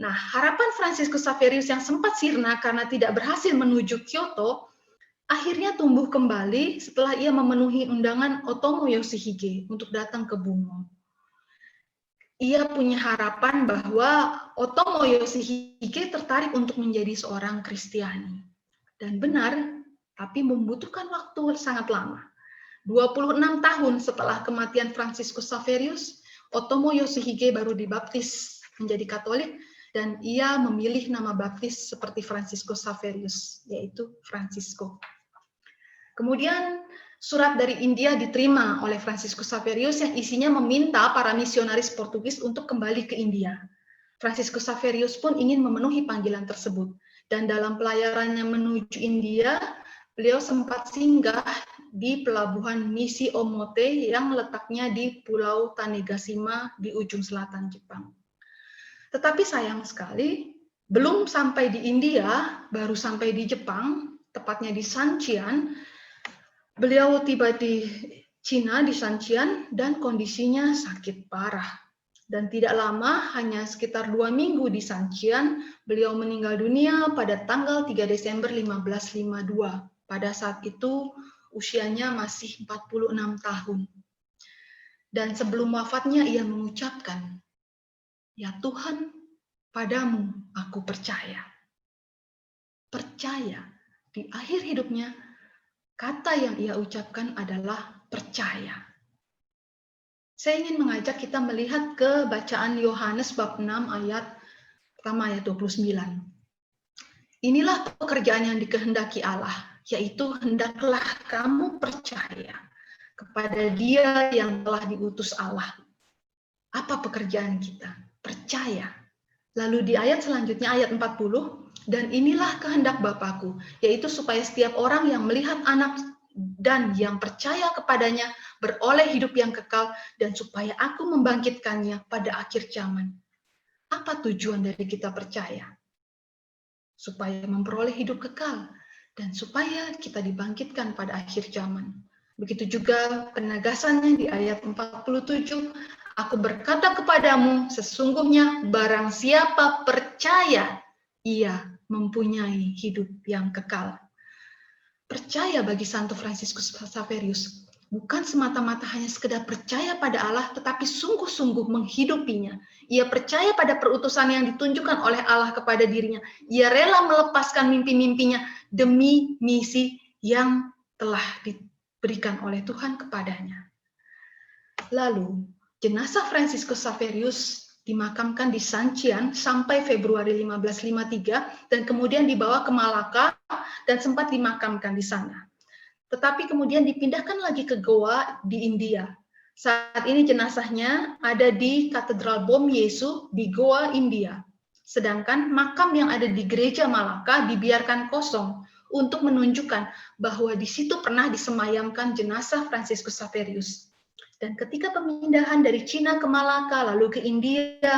Nah, harapan Franciscus Xaverius yang sempat sirna karena tidak berhasil menuju Kyoto, akhirnya tumbuh kembali setelah ia memenuhi undangan Otomo Yoshihige untuk datang ke Bungo. Ia punya harapan bahwa Otomo Yoshihige tertarik untuk menjadi seorang Kristiani. Dan benar, tapi membutuhkan waktu sangat lama. 26 tahun setelah kematian Franciscus Xaverius, Otomo Yoshihige baru dibaptis menjadi Katolik, dan ia memilih nama baptis seperti Franciscus Xaverius, yaitu Francisco. Kemudian surat dari India diterima oleh Franciscus Xaverius yang isinya meminta para misionaris Portugis untuk kembali ke India. Franciscus Xaverius pun ingin memenuhi panggilan tersebut, dan dalam pelayarannya menuju India, beliau sempat singgah di pelabuhan Misi Omote yang letaknya di Pulau Tanegashima di ujung selatan Jepang. Tetapi sayang sekali, belum sampai di India, baru sampai di Jepang, tepatnya di Sanchian. Beliau tiba di Cina, di Sanchian, dan kondisinya sakit parah. Dan tidak lama, hanya sekitar 2 minggu di Sancian, beliau meninggal dunia pada tanggal 3 Desember 1552. Pada saat itu usianya masih 46 tahun. Dan sebelum wafatnya ia mengucapkan, "Ya Tuhan, padamu aku percaya." Percaya. Di akhir hidupnya, kata yang ia ucapkan adalah percaya. Saya ingin mengajak kita melihat ke bacaan Yohanes bab 6 ayat pertama ayat 29. Inilah pekerjaan yang dikehendaki Allah, yaitu hendaklah kamu percaya kepada Dia yang telah diutus Allah. Apa pekerjaan kita? Percaya. Lalu di ayat selanjutnya, ayat 40, dan inilah kehendak Bapakku, yaitu supaya setiap orang yang melihat anak dan yang percaya kepadanya beroleh hidup yang kekal, dan supaya aku membangkitkannya pada akhir zaman. Apa tujuan dari kita percaya? Supaya memperoleh hidup kekal, dan supaya kita dibangkitkan pada akhir zaman. Begitu juga penegasannya di ayat 47, aku berkata kepadamu, sesungguhnya barang siapa percaya, ia mempunyai hidup yang kekal. Percaya bagi Santo Fransiskus Xaverius bukan semata-mata hanya sekedar percaya pada Allah, tetapi sungguh-sungguh menghidupinya. Ia percaya pada perutusan yang ditunjukkan oleh Allah kepada dirinya. Ia rela melepaskan mimpi-mimpinya demi misi yang telah diberikan oleh Tuhan kepadanya. Lalu, jenazah Fransiskus Xaverius dimakamkan di Sancian sampai Februari 1553 dan kemudian dibawa ke Malaka dan sempat dimakamkan di sana. Tetapi kemudian dipindahkan lagi ke Goa di India. Saat ini jenazahnya ada di Katedral Bom Yesu di Goa, India. Sedangkan makam yang ada di gereja Malaka dibiarkan kosong untuk menunjukkan bahwa di situ pernah disemayamkan jenazah Fransiskus Xaverius. Dan ketika pemindahan dari Cina ke Malaka, lalu ke India,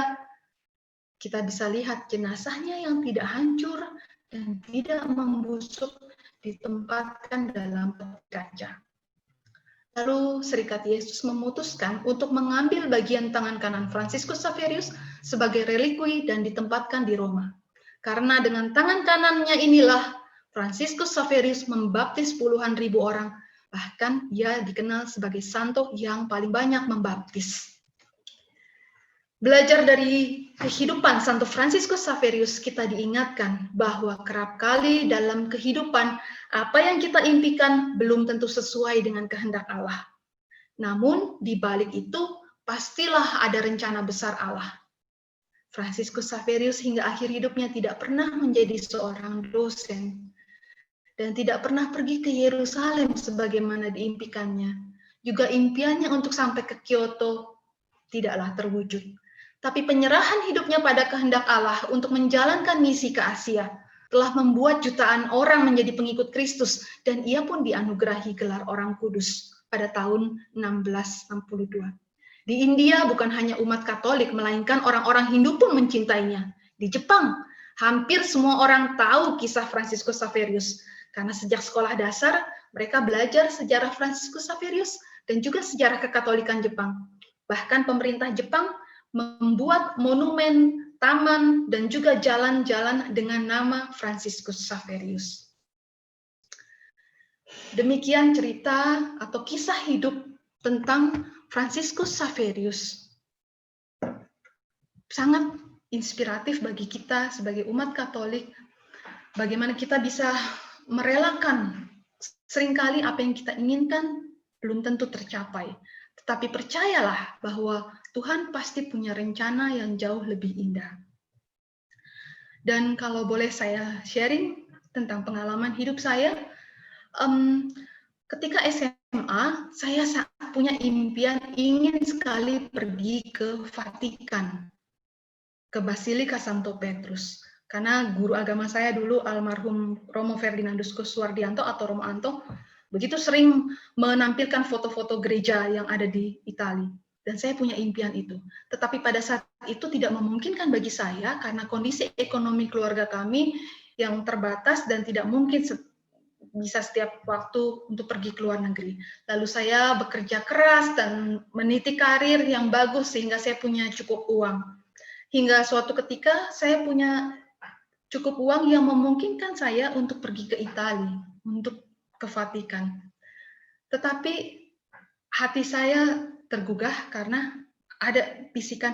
kita bisa lihat jenazahnya yang tidak hancur dan tidak membusuk ditempatkan dalam peti kaca. Lalu Serikat Yesus memutuskan untuk mengambil bagian tangan kanan Fransiskus Xaverius sebagai relikwi dan ditempatkan di Roma. Karena dengan tangan kanannya inilah Fransiskus Xaverius membaptis puluhan ribu orang. Bahkan ia dikenal sebagai santo yang paling banyak membaptis. Belajar dari kehidupan Santo Fransiskus Xaverius, kita diingatkan bahwa kerap kali dalam kehidupan, apa yang kita impikan belum tentu sesuai dengan kehendak Allah. Namun, di balik itu, pastilah ada rencana besar Allah. Fransiskus Xaverius hingga akhir hidupnya tidak pernah menjadi seorang dosen, dan tidak pernah pergi ke Yerusalem sebagaimana diimpikannya. Juga impiannya untuk sampai ke Kyoto tidaklah terwujud. Tapi penyerahan hidupnya pada kehendak Allah untuk menjalankan misi ke Asia telah membuat jutaan orang menjadi pengikut Kristus, dan ia pun dianugerahi gelar orang kudus pada tahun 1662. Di India bukan hanya umat Katolik, melainkan orang-orang Hindu pun mencintainya. Di Jepang, hampir semua orang tahu kisah Fransiskus Xaverius. Karena sejak sekolah dasar, mereka belajar sejarah Fransiskus Xaverius dan juga sejarah kekatolikan Jepang. Bahkan pemerintah Jepang membuat monumen, taman, dan juga jalan-jalan dengan nama Fransiskus Xaverius. Demikian cerita atau kisah hidup tentang Fransiskus Xaverius. Sangat inspiratif bagi kita sebagai umat Katolik, bagaimana kita bisa merelakan seringkali apa yang kita inginkan belum tentu tercapai. Tetapi percayalah bahwa Tuhan pasti punya rencana yang jauh lebih indah. Dan kalau boleh saya sharing tentang pengalaman hidup saya, ketika SMA, saya punya impian ingin sekali pergi ke Vatikan, ke Basilika Santo Petrus. Karena guru agama saya dulu almarhum Romo Ferdinandus Kuswardianto atau Romo Anto begitu sering menampilkan foto-foto gereja yang ada di Italia, dan saya punya impian itu. Tetapi pada saat itu tidak memungkinkan bagi saya karena kondisi ekonomi keluarga kami yang terbatas dan tidak mungkin bisa setiap waktu untuk pergi ke luar negeri. Lalu saya bekerja keras dan meniti karir yang bagus sehingga saya punya cukup uang. Hingga suatu ketika saya punya cukup uang yang memungkinkan saya untuk pergi ke Italia, untuk ke Vatikan. Tetapi hati saya tergugah karena ada bisikan,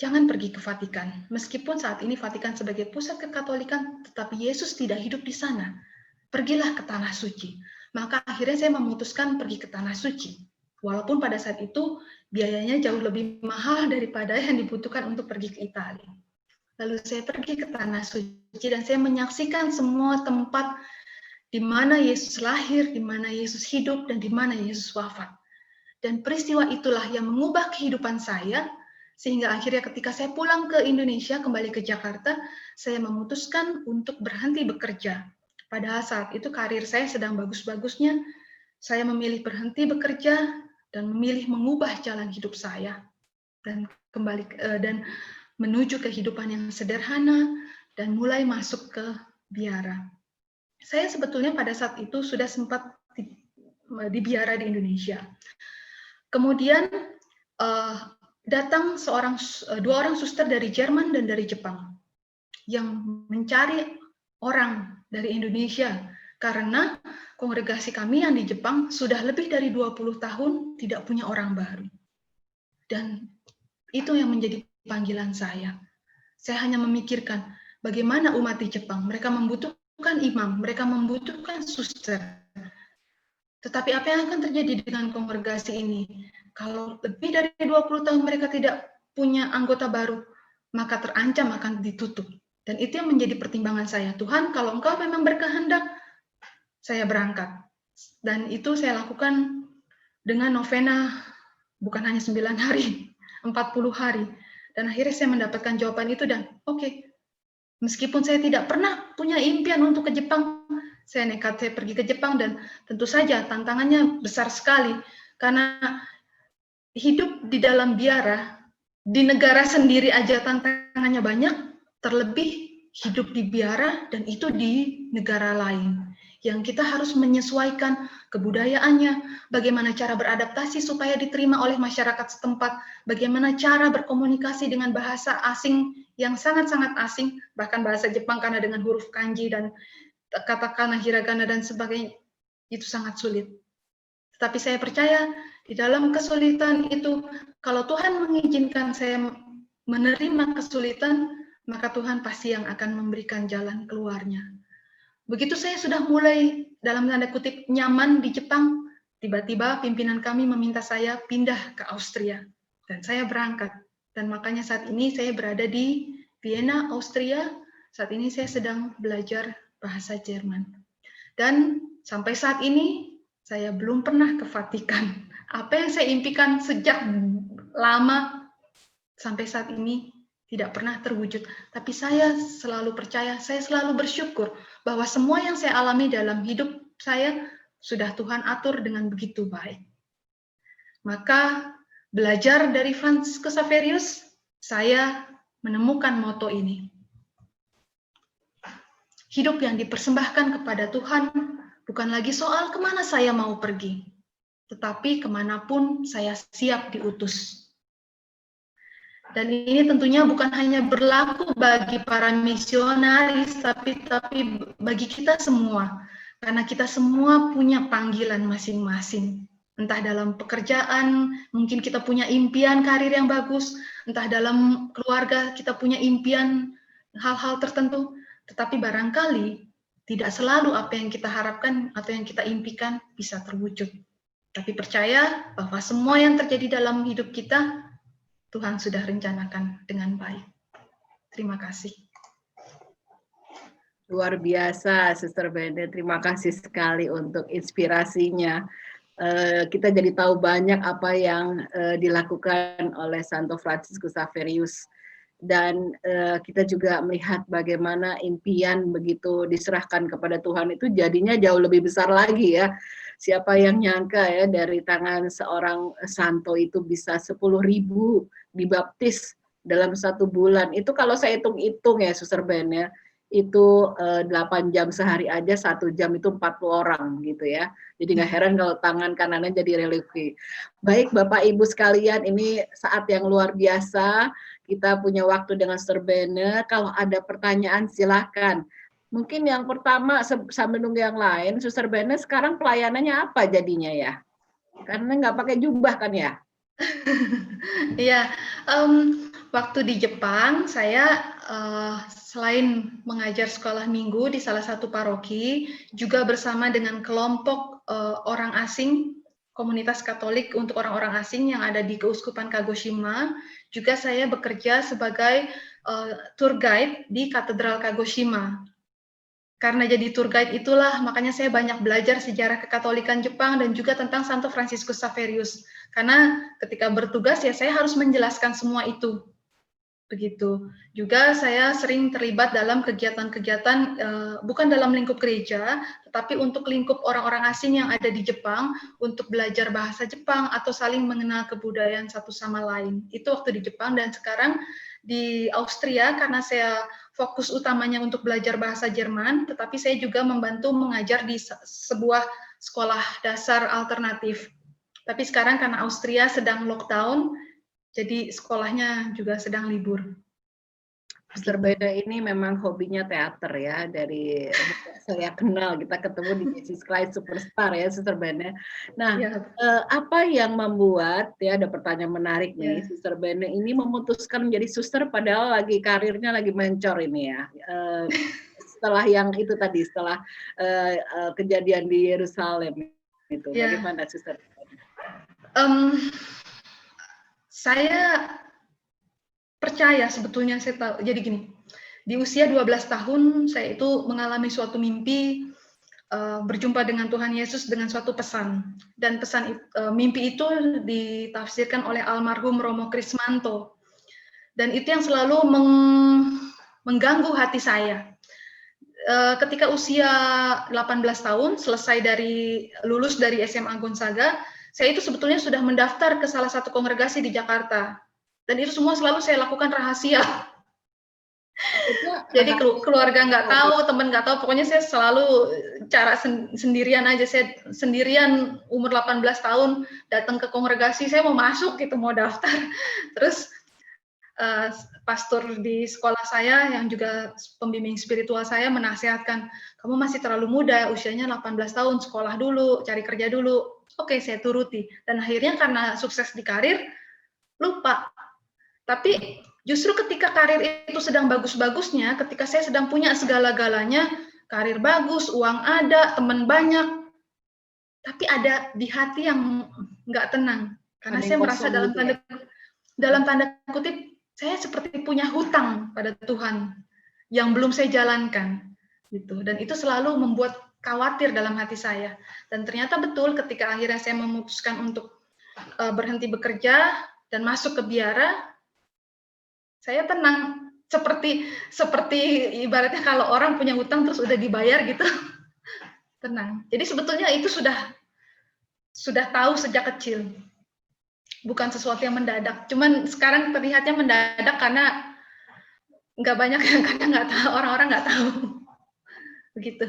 jangan pergi ke Vatikan. Meskipun saat ini Vatikan sebagai pusat kekatolikan, tetapi Yesus tidak hidup di sana. Pergilah ke Tanah Suci. Maka akhirnya saya memutuskan pergi ke Tanah Suci. Walaupun pada saat itu biayanya jauh lebih mahal daripada yang dibutuhkan untuk pergi ke Italia. Lalu saya pergi ke Tanah Suci dan saya menyaksikan semua tempat di mana Yesus lahir, di mana Yesus hidup, dan di mana Yesus wafat. Dan peristiwa itulah yang mengubah kehidupan saya, sehingga akhirnya ketika saya pulang ke Indonesia, kembali ke Jakarta, saya memutuskan untuk berhenti bekerja. Padahal saat itu karir saya sedang bagus-bagusnya, saya memilih berhenti bekerja dan memilih mengubah jalan hidup saya dan kembali dan menuju kehidupan yang sederhana dan mulai masuk ke biara. Saya sebetulnya pada saat itu sudah sempat di biara di Indonesia. Kemudian datang dua orang suster dari Jerman dan dari Jepang yang mencari orang dari Indonesia karena kongregasi kami yang di Jepang sudah lebih dari 20 tahun tidak punya orang baru. Dan itu yang menjadi panggilan saya. Saya hanya memikirkan bagaimana umat di Jepang, mereka membutuhkan imam, mereka membutuhkan suster. Tetapi apa yang akan terjadi dengan kongregasi ini? Kalau lebih dari 20 tahun mereka tidak punya anggota baru, maka terancam akan ditutup. Dan itu yang menjadi pertimbangan saya. Tuhan, kalau Engkau memang berkehendak, saya berangkat. Dan itu saya lakukan dengan novena, bukan hanya 9 hari, 40 hari. Dan akhirnya saya mendapatkan jawaban itu dan oke. Meskipun saya tidak pernah punya impian untuk ke Jepang, saya nekat, saya pergi ke Jepang dan tentu saja tantangannya besar sekali. Karena hidup di dalam biara, di negara sendiri aja tantangannya banyak, terlebih hidup di biara dan itu di negara lain. Yang kita harus menyesuaikan kebudayaannya, bagaimana cara beradaptasi supaya diterima oleh masyarakat setempat, bagaimana cara berkomunikasi dengan bahasa asing yang sangat-sangat asing, bahkan bahasa Jepang karena dengan huruf kanji dan katakana, hiragana, dan sebagainya, itu sangat sulit. Tetapi saya percaya di dalam kesulitan itu, kalau Tuhan mengizinkan saya menerima kesulitan, maka Tuhan pasti yang akan memberikan jalan keluarnya. Begitu saya sudah mulai dalam tanda kutip nyaman di Jepang, tiba-tiba pimpinan kami meminta saya pindah ke Austria dan saya berangkat. Dan makanya saat ini saya berada di Vienna, Austria. Saat ini saya sedang belajar bahasa Jerman. Dan sampai saat ini saya belum pernah ke Vatikan. Apa yang saya impikan sejak lama sampai saat ini tidak pernah terwujud. Tapi saya selalu percaya, saya selalu bersyukur bahwa semua yang saya alami dalam hidup saya sudah Tuhan atur dengan begitu baik. Maka belajar dari Fransiscus Xaverius, saya menemukan moto ini. Hidup yang dipersembahkan kepada Tuhan bukan lagi soal kemana saya mau pergi, tetapi kemanapun saya siap diutus. Dan ini tentunya bukan hanya berlaku bagi para misionaris, tapi bagi kita semua. Karena kita semua punya panggilan masing-masing. Entah dalam pekerjaan, mungkin kita punya impian karir yang bagus. Entah dalam keluarga, kita punya impian hal-hal tertentu. Tetapi barangkali tidak selalu apa yang kita harapkan atau yang kita impikan bisa terwujud. Tapi percaya bahwa semua yang terjadi dalam hidup kita, Tuhan sudah rencanakan dengan baik. Terima kasih. Luar biasa, Sister Bennett. Terima kasih sekali untuk inspirasinya. Kita jadi tahu banyak apa yang dilakukan oleh Santo Fransiscus Xaverius. Dan kita juga melihat bagaimana impian begitu diserahkan kepada Tuhan itu jadinya jauh lebih besar lagi ya. Siapa yang nyangka ya dari tangan seorang santo itu bisa 10.000 dibaptis dalam 1 bulan. Itu kalau saya hitung-hitung ya, Suster Ben ya, itu 8 jam sehari aja, 1 jam itu 40 orang gitu ya. Jadi nggak heran kalau tangan kanannya jadi religi. Baik Bapak Ibu sekalian, ini saat yang luar biasa. Kita punya waktu dengan Sister Bene. Kalau ada pertanyaan silahkan. Mungkin yang pertama sambil nunggu yang lain, Sister Bene sekarang pelayanannya apa jadinya ya? Karena nggak pakai jubah kan ya? Iya, waktu di Jepang saya selain mengajar sekolah minggu di salah satu paroki, juga bersama dengan kelompok orang asing, komunitas Katolik untuk orang-orang asing yang ada di Keuskupan Kagoshima. Juga saya bekerja sebagai tour guide di Katedral Kagoshima. Karena jadi tour guide itulah, makanya saya banyak belajar sejarah kekatolikan Jepang dan juga tentang Santo Fransiskus Xaverius. Karena ketika bertugas ya saya harus menjelaskan semua itu. Begitu. Juga saya sering terlibat dalam kegiatan-kegiatan bukan dalam lingkup gereja, tetapi untuk lingkup orang-orang asing yang ada di Jepang untuk belajar bahasa Jepang atau saling mengenal kebudayaan satu sama lain. Itu waktu di Jepang, dan sekarang di Austria karena saya fokus utamanya untuk belajar bahasa Jerman, tetapi saya juga membantu mengajar di sebuah sekolah dasar alternatif. Tapi sekarang karena Austria sedang lockdown, jadi sekolahnya juga sedang libur. Sister Bene ini memang hobinya teater ya, dari saya kenal, kita ketemu di Jesus Christ Superstar ya Sister Bene. Nah, Ya. apa yang membuat, ya ada pertanyaan menarik nih, Ya. Sister Bene ini memutuskan menjadi suster padahal lagi karirnya lagi mencor ini ya. Setelah yang itu tadi, setelah kejadian di Yerusalem itu, Ya. bagaimana Sister? Saya percaya sebetulnya, saya tahu. Jadi gini, di usia 12 tahun saya itu mengalami suatu mimpi berjumpa dengan Tuhan Yesus dengan suatu pesan. Dan pesan mimpi itu ditafsirkan oleh almarhum Romo Krismanto. Dan itu yang selalu mengganggu hati saya. Ketika usia 18 tahun, lulus dari SMA Gonzaga, saya itu sebetulnya sudah mendaftar ke salah satu kongregasi di Jakarta. Dan itu semua selalu saya lakukan rahasia. Jadi keluarga nggak tahu, teman nggak tahu, pokoknya saya selalu cara sendirian aja. Saya sendirian umur 18 tahun datang ke kongregasi, saya mau masuk gitu, mau daftar. Terus pastor di sekolah saya yang juga pembimbing spiritual saya menasihatkan, kamu masih terlalu muda, usianya 18 tahun, sekolah dulu, cari kerja dulu. Oke, saya turuti. Dan akhirnya karena sukses di karir, lupa. Tapi justru ketika karir itu sedang bagus-bagusnya, ketika saya sedang punya segala-galanya, karir bagus, uang ada, teman banyak, tapi ada di hati yang nggak tenang. Karena saya merasa dalam tanda kutip, saya seperti punya hutang pada Tuhan yang belum saya jalankan. Gitu. Dan itu selalu membuat khawatir dalam hati saya. Dan ternyata betul ketika akhirnya saya memutuskan untuk berhenti bekerja dan masuk ke biara, saya tenang, seperti ibaratnya kalau orang punya hutang terus udah dibayar gitu, tenang. Jadi sebetulnya itu sudah tahu sejak kecil, bukan sesuatu yang mendadak. Cuman sekarang terlihatnya mendadak karena nggak banyak yang kadang nggak tahu, orang-orang nggak tahu, begitu.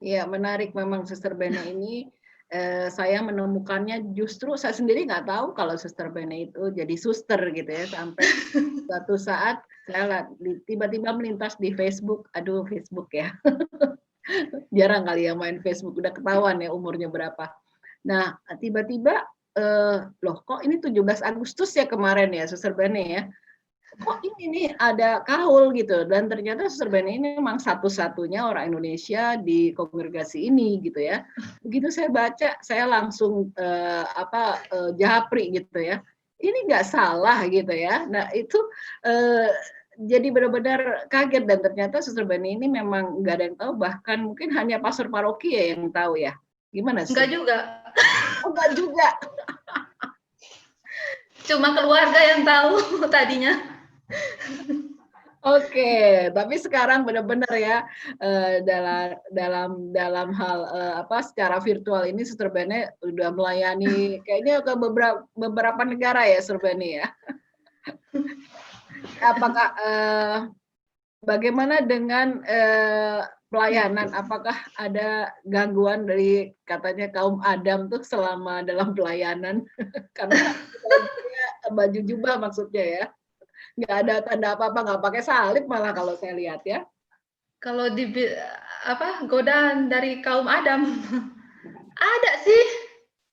Ya menarik memang Sister Bene ini. Saya menemukannya justru saya sendiri nggak tahu kalau Sister Bene itu jadi suster gitu ya, sampai suatu saat saya tiba-tiba melintas di Facebook, aduh Facebook ya, jarang kali yang main Facebook, udah ketahuan ya umurnya berapa. Nah tiba-tiba loh kok ini 17 Agustus ya kemarin ya Sister Bene ya, kok ini nih ada kaul gitu, dan ternyata Sister Bene ini memang satu-satunya orang Indonesia di kongregasi ini gitu ya. Begitu saya baca, saya langsung japri gitu ya. Ini nggak salah gitu ya. Nah itu jadi benar-benar kaget, dan ternyata Sister Bene ini memang nggak ada yang tahu, bahkan mungkin hanya pastor paroki ya yang tahu ya. Gimana sih? Enggak juga. Oh, enggak juga. Cuma keluarga yang tahu tadinya. Oke, tapi sekarang benar-benar ya dalam hal secara virtual ini Sister Bene udah melayani kayaknya ke beberapa negara ya Sister Bene ya. Apakah Bagaimana dengan pelayanan? Apakah ada gangguan dari katanya kaum Adam tuh selama dalam pelayanan? Karena bajunya baju jubah maksudnya ya, nggak ada tanda apa-apa, nggak pakai salib malah kalau saya lihat ya. Kalau di godaan dari kaum Adam, ada sih,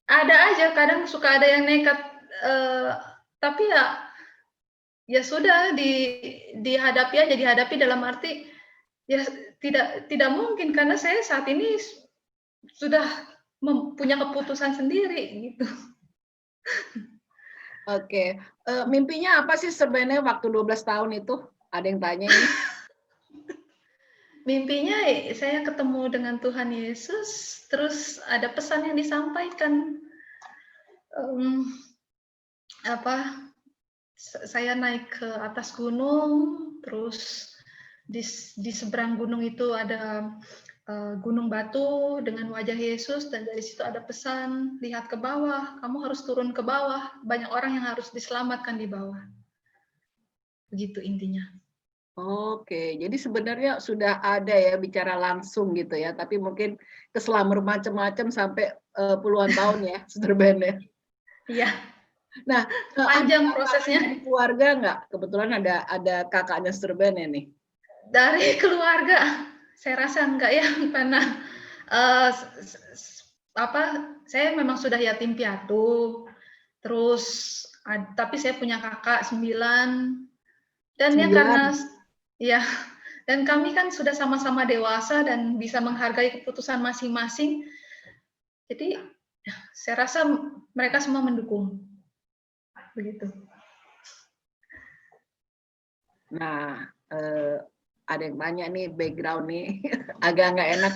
ada aja. Kadang suka ada yang nekat, tapi ya sudah dihadapi aja, dihadapi dalam arti ya tidak mungkin karena saya saat ini sudah punya keputusan sendiri gitu. Oke, mimpinya apa sih sebenarnya waktu 12 tahun itu? Ada yang tanya ini. Mimpinya saya ketemu dengan Tuhan Yesus, terus ada pesan yang disampaikan. Saya naik ke atas gunung, terus di seberang gunung itu ada gunung batu dengan wajah Yesus, dan dari situ ada pesan, lihat ke bawah, kamu harus turun ke bawah, banyak orang yang harus diselamatkan di bawah. Begitu intinya. Oke, jadi sebenarnya sudah ada ya bicara langsung gitu ya, tapi mungkin keselamur macam-macam sampai puluhan tahun ya, Suster Ben ya. Iya. Nah, panjang prosesnya. Di keluarga nggak? Kebetulan ada kakaknya Suster Ben ya nih. Dari keluarga, saya rasa enggak ya, karena saya memang sudah yatim piatu, terus tapi saya punya kakak 9, dan ya karena ya, dan kami kan sudah sama-sama dewasa dan bisa menghargai keputusan masing-masing, jadi saya rasa mereka semua mendukung, begitu. Nah, ada yang tanya nih, background nih agak nggak enak.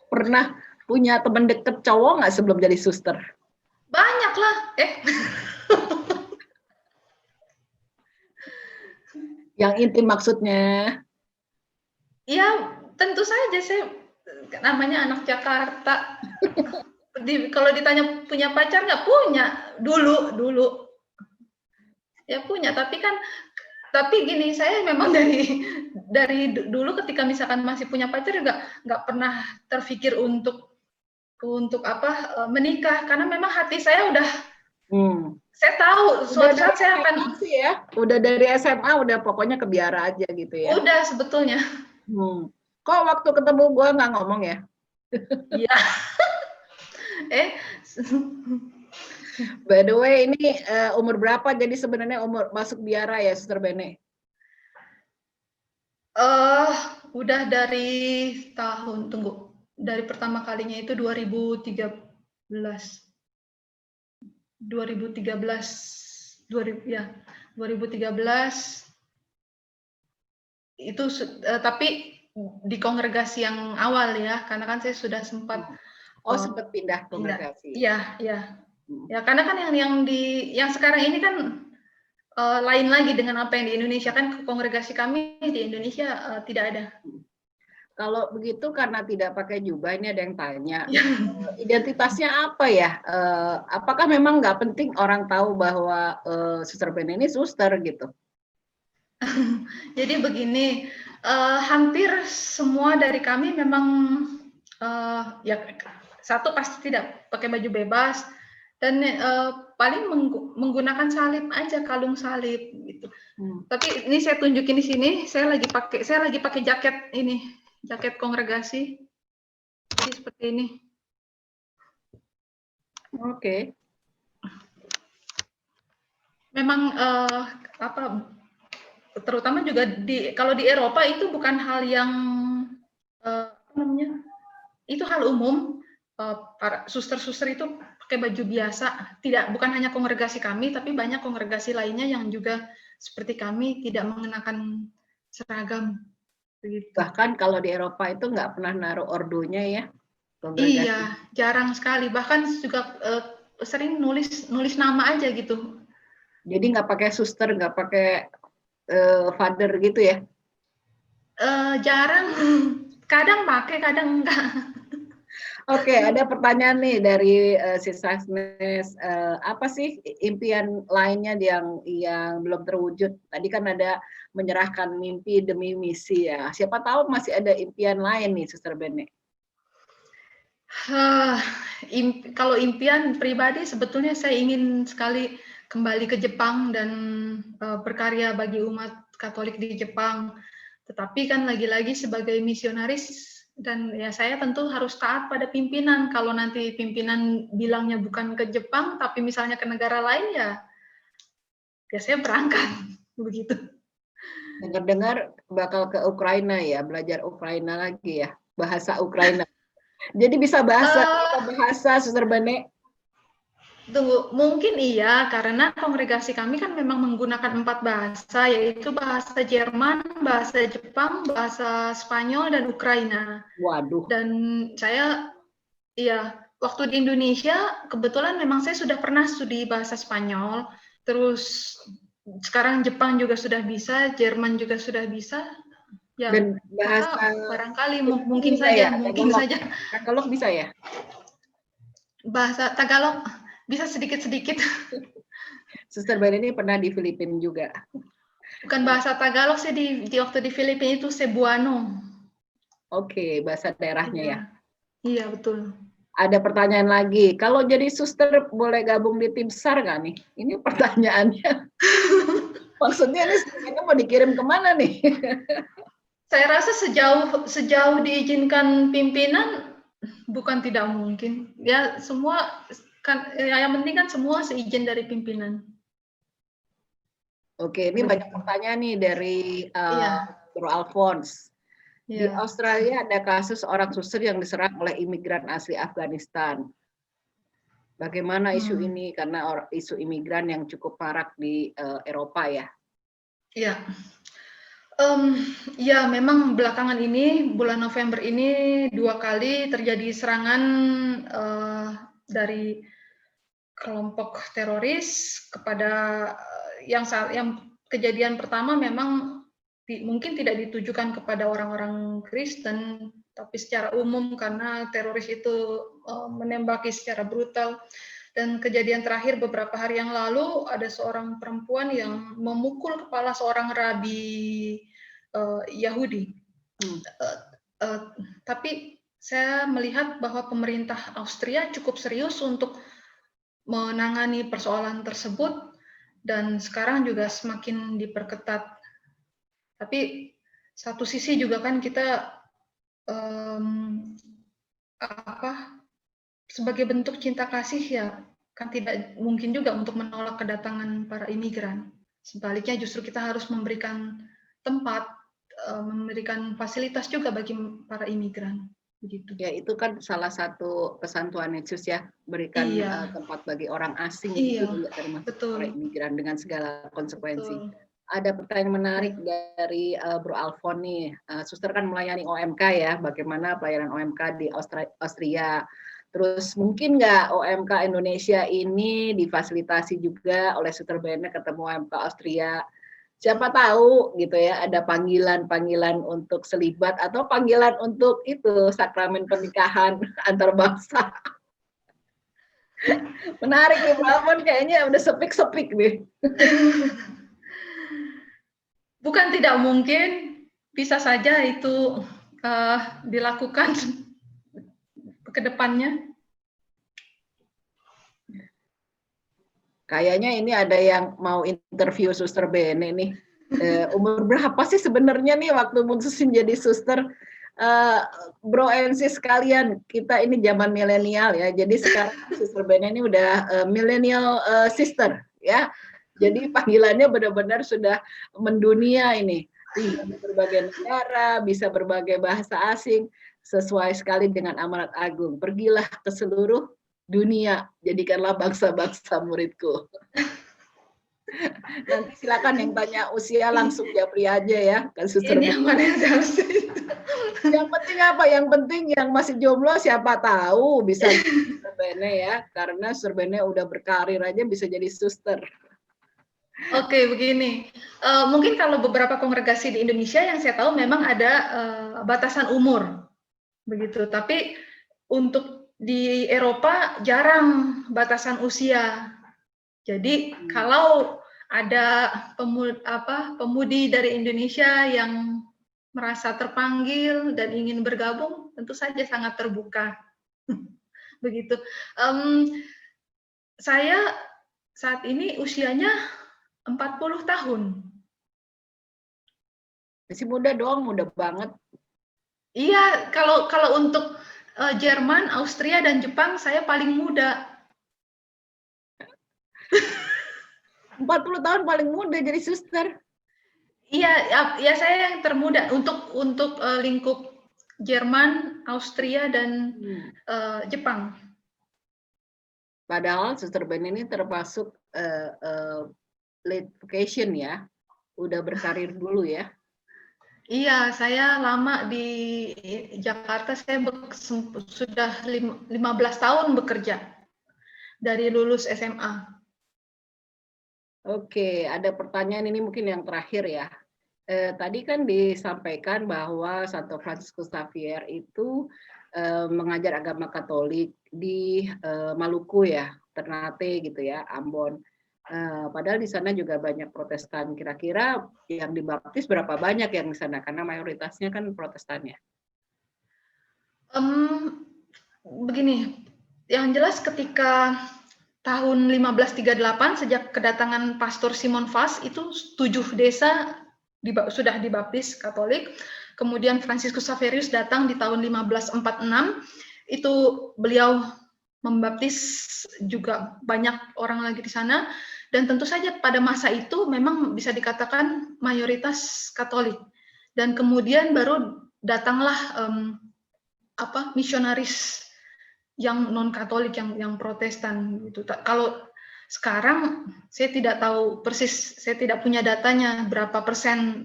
Pernah punya teman deket cowok nggak sebelum jadi suster? Banyak lah. Yang intim maksudnya? Ya, tentu saja, saya namanya anak Jakarta. Kalau ditanya punya pacar nggak punya, dulu. Ya punya, tapi gini, saya memang dari dulu ketika misalkan masih punya pacar juga nggak pernah terpikir untuk menikah, karena memang hati saya udah saya tahu suatu saat saya akan ya, udah dari SMA udah pokoknya kebiara aja gitu ya. Udah sebetulnya. Kok waktu ketemu gue nggak ngomong ya? Iya. By the way, ini umur berapa jadi sebenarnya umur masuk biara ya, Suster Bene? Udah dari dari pertama kalinya itu 2013 itu, tapi di kongregasi yang awal ya, karena kan saya sudah sempat sempat pindah kongregasi. Iya. Ya, karena kan yang sekarang ini kan lain lagi dengan apa yang di Indonesia, kan kongregasi kami di Indonesia tidak ada. Kalau begitu karena tidak pakai jubah, ini ada yang tanya, identitasnya apa ya? Apakah memang nggak penting orang tahu bahwa Suster Ben ini suster gitu? Jadi begini, hampir semua dari kami memang ya satu pasti tidak pakai baju bebas, dan paling menggunakan salib aja, kalung salib gitu. Tapi ini saya tunjukin di sini, saya lagi pakai jaket ini. Jaket kongregasi, jadi seperti ini. Oke. Memang terutama juga kalau di Eropa itu bukan hal yang itu hal umum. Para suster-suster itu pakai baju biasa, bukan hanya kongregasi kami, tapi banyak kongregasi lainnya yang juga seperti kami tidak mengenakan seragam. Begitu. Bahkan kalau di Eropa itu nggak pernah naruh ordonya ya? Iya, jarang sekali. Bahkan juga sering nulis nama aja gitu. Jadi nggak pakai suster, nggak pakai father gitu ya? Jarang. Kadang pakai, kadang enggak. Oke, ada pertanyaan nih dari si Agnes. Apa sih impian lainnya yang belum terwujud? Tadi kan ada menyerahkan mimpi demi misi ya. Siapa tahu masih ada impian lain nih, Suster Bene. Kalau impian pribadi sebetulnya saya ingin sekali kembali ke Jepang dan berkarya bagi umat Katolik di Jepang. Tetapi kan lagi-lagi sebagai misionaris dan ya saya tentu harus taat pada pimpinan. Kalau nanti pimpinan bilangnya bukan ke Jepang tapi misalnya ke negara lain ya saya berangkat begitu. Dengar-dengar bakal ke Ukraina ya, belajar Ukraina lagi ya, bahasa Ukraina. Jadi bisa bahasa Suster Bene. Tunggu, mungkin iya, karena kongregasi kami kan memang menggunakan 4 bahasa, yaitu bahasa Jerman, bahasa Jepang, bahasa Spanyol, dan Ukraina. Waduh. Dan saya, iya, waktu di Indonesia, kebetulan memang saya sudah pernah studi bahasa Spanyol, terus sekarang Jepang juga sudah bisa, Jerman juga sudah bisa, ya, Dan bahasa barangkali mungkin saja, mungkin saja. Tagalog bisa ya? Bahasa Tagalog bisa sedikit-sedikit. Suster Bene ini pernah di Filipina juga. Bukan bahasa Tagalog sih di waktu di Filipina itu Cebuano. Oke, bahasa daerahnya ya. Iya, betul. Ada pertanyaan lagi. Kalau jadi suster boleh gabung di tim SAR nggak nih? Ini pertanyaannya. Maksudnya ini mau dikirim kemana nih? Saya rasa sejauh diizinkan pimpinan bukan tidak mungkin. Ya semua kan yang penting kan semua seizin dari pimpinan. Oke, ini banyak pertanyaan nih dari Bro Alphonse. Di Australia ada kasus orang suster yang diserang oleh imigran asli Afghanistan. Bagaimana isu ini? Karena isu imigran yang cukup marak di Eropa ya. Iya. Ya, memang belakangan ini, bulan November ini 2 kali terjadi serangan dari kelompok teroris kepada yang kejadian pertama memang mungkin tidak ditujukan kepada orang-orang Kristen, tapi secara umum karena teroris itu menembaki secara brutal. Dan kejadian terakhir beberapa hari yang lalu ada seorang perempuan yang memukul kepala seorang rabi Yahudi. Tapi saya melihat bahwa pemerintah Austria cukup serius untuk menangani persoalan tersebut dan sekarang juga semakin diperketat. Tapi satu sisi juga kan kita sebagai bentuk cinta kasih ya kan tidak mungkin juga untuk menolak kedatangan para imigran. Sebaliknya justru kita harus memberikan tempat, memberikan fasilitas juga bagi para imigran. Begitu. Ya, itu kan salah satu pesan Tuhan Yesus ya, berikan tempat bagi orang asing itu juga termasuk para imigran dengan segala konsekuensi. Betul. Ada pertanyaan menarik dari Bro Alphonse nih. Suster kan melayani OMK ya, bagaimana pelayanan OMK di Austria. Terus mungkin nggak OMK Indonesia ini difasilitasi juga oleh Suster Bene ketemu OMK Austria. Siapa tahu gitu ya, ada panggilan-panggilan untuk selibat atau panggilan untuk itu sakramen pernikahan antar bangsa. Menarik nih, Bro, kayaknya udah sepik-sepik nih. Bukan tidak mungkin, bisa saja itu dilakukan ke depannya. Kayaknya ini ada yang mau interview Suster Bene nih. Umur berapa sih sebenarnya nih waktu mutusin jadi suster? Bro and sis sekalian, kita ini zaman milenial ya. Jadi sekarang Suster Bene ini udah millennial sister ya. Jadi panggilannya benar-benar sudah mendunia ini. Bisa berbagai negara, bisa berbagai bahasa asing, sesuai sekali dengan amanat agung. Pergilah ke seluruh dunia, jadikanlah bangsa-bangsa muridku. Nanti silakan yang tanya usia langsung japri aja ya, kan Suster. Ini yang mana yang Yang penting apa? Yang penting yang masih jomblo siapa tahu bisa jadi Suster Bene ya, karena Suster Bene udah berkarir aja bisa jadi suster. Oke, begini. Mungkin kalau beberapa kongregasi di Indonesia yang saya tahu memang ada batasan umur, begitu. Tapi untuk di Eropa jarang batasan usia. Jadi kalau ada pemudi dari Indonesia yang merasa terpanggil dan ingin bergabung, tentu saja sangat terbuka. Begitu. Saya saat ini usianya 40 tahun. Masih muda dong, muda banget. Iya, kalau untuk Jerman, Austria, dan Jepang saya paling muda. 40 tahun paling muda jadi suster. Iya, ya saya yang termuda untuk lingkup Jerman, Austria, dan Jepang. Padahal Suster Ben ini termasuk late vocation ya, udah berkarir dulu ya. Iya, saya lama di Jakarta, saya sudah 15 tahun bekerja dari lulus SMA. Oke, ada pertanyaan ini mungkin yang terakhir ya. Tadi kan disampaikan bahwa Santo Fransiskus Xavier itu mengajar agama Katolik di Maluku ya, Ternate gitu ya, Ambon. Padahal di sana juga banyak Protestan. Kira-kira yang dibaptis berapa banyak yang di sana? Karena mayoritasnya kan Protestannya. Begini, yang jelas ketika tahun 1538 sejak kedatangan Pastor Simon Vaz itu 7 desa sudah dibaptis Katolik. Kemudian Fransiskus Xaverius datang di tahun 1546, itu beliau membaptis juga banyak orang lagi di sana, dan tentu saja pada masa itu memang bisa dikatakan mayoritas Katolik. Dan kemudian baru datanglah misionaris yang non Katolik, yang Protestan gitu. Kalau sekarang saya tidak tahu persis, saya tidak punya datanya berapa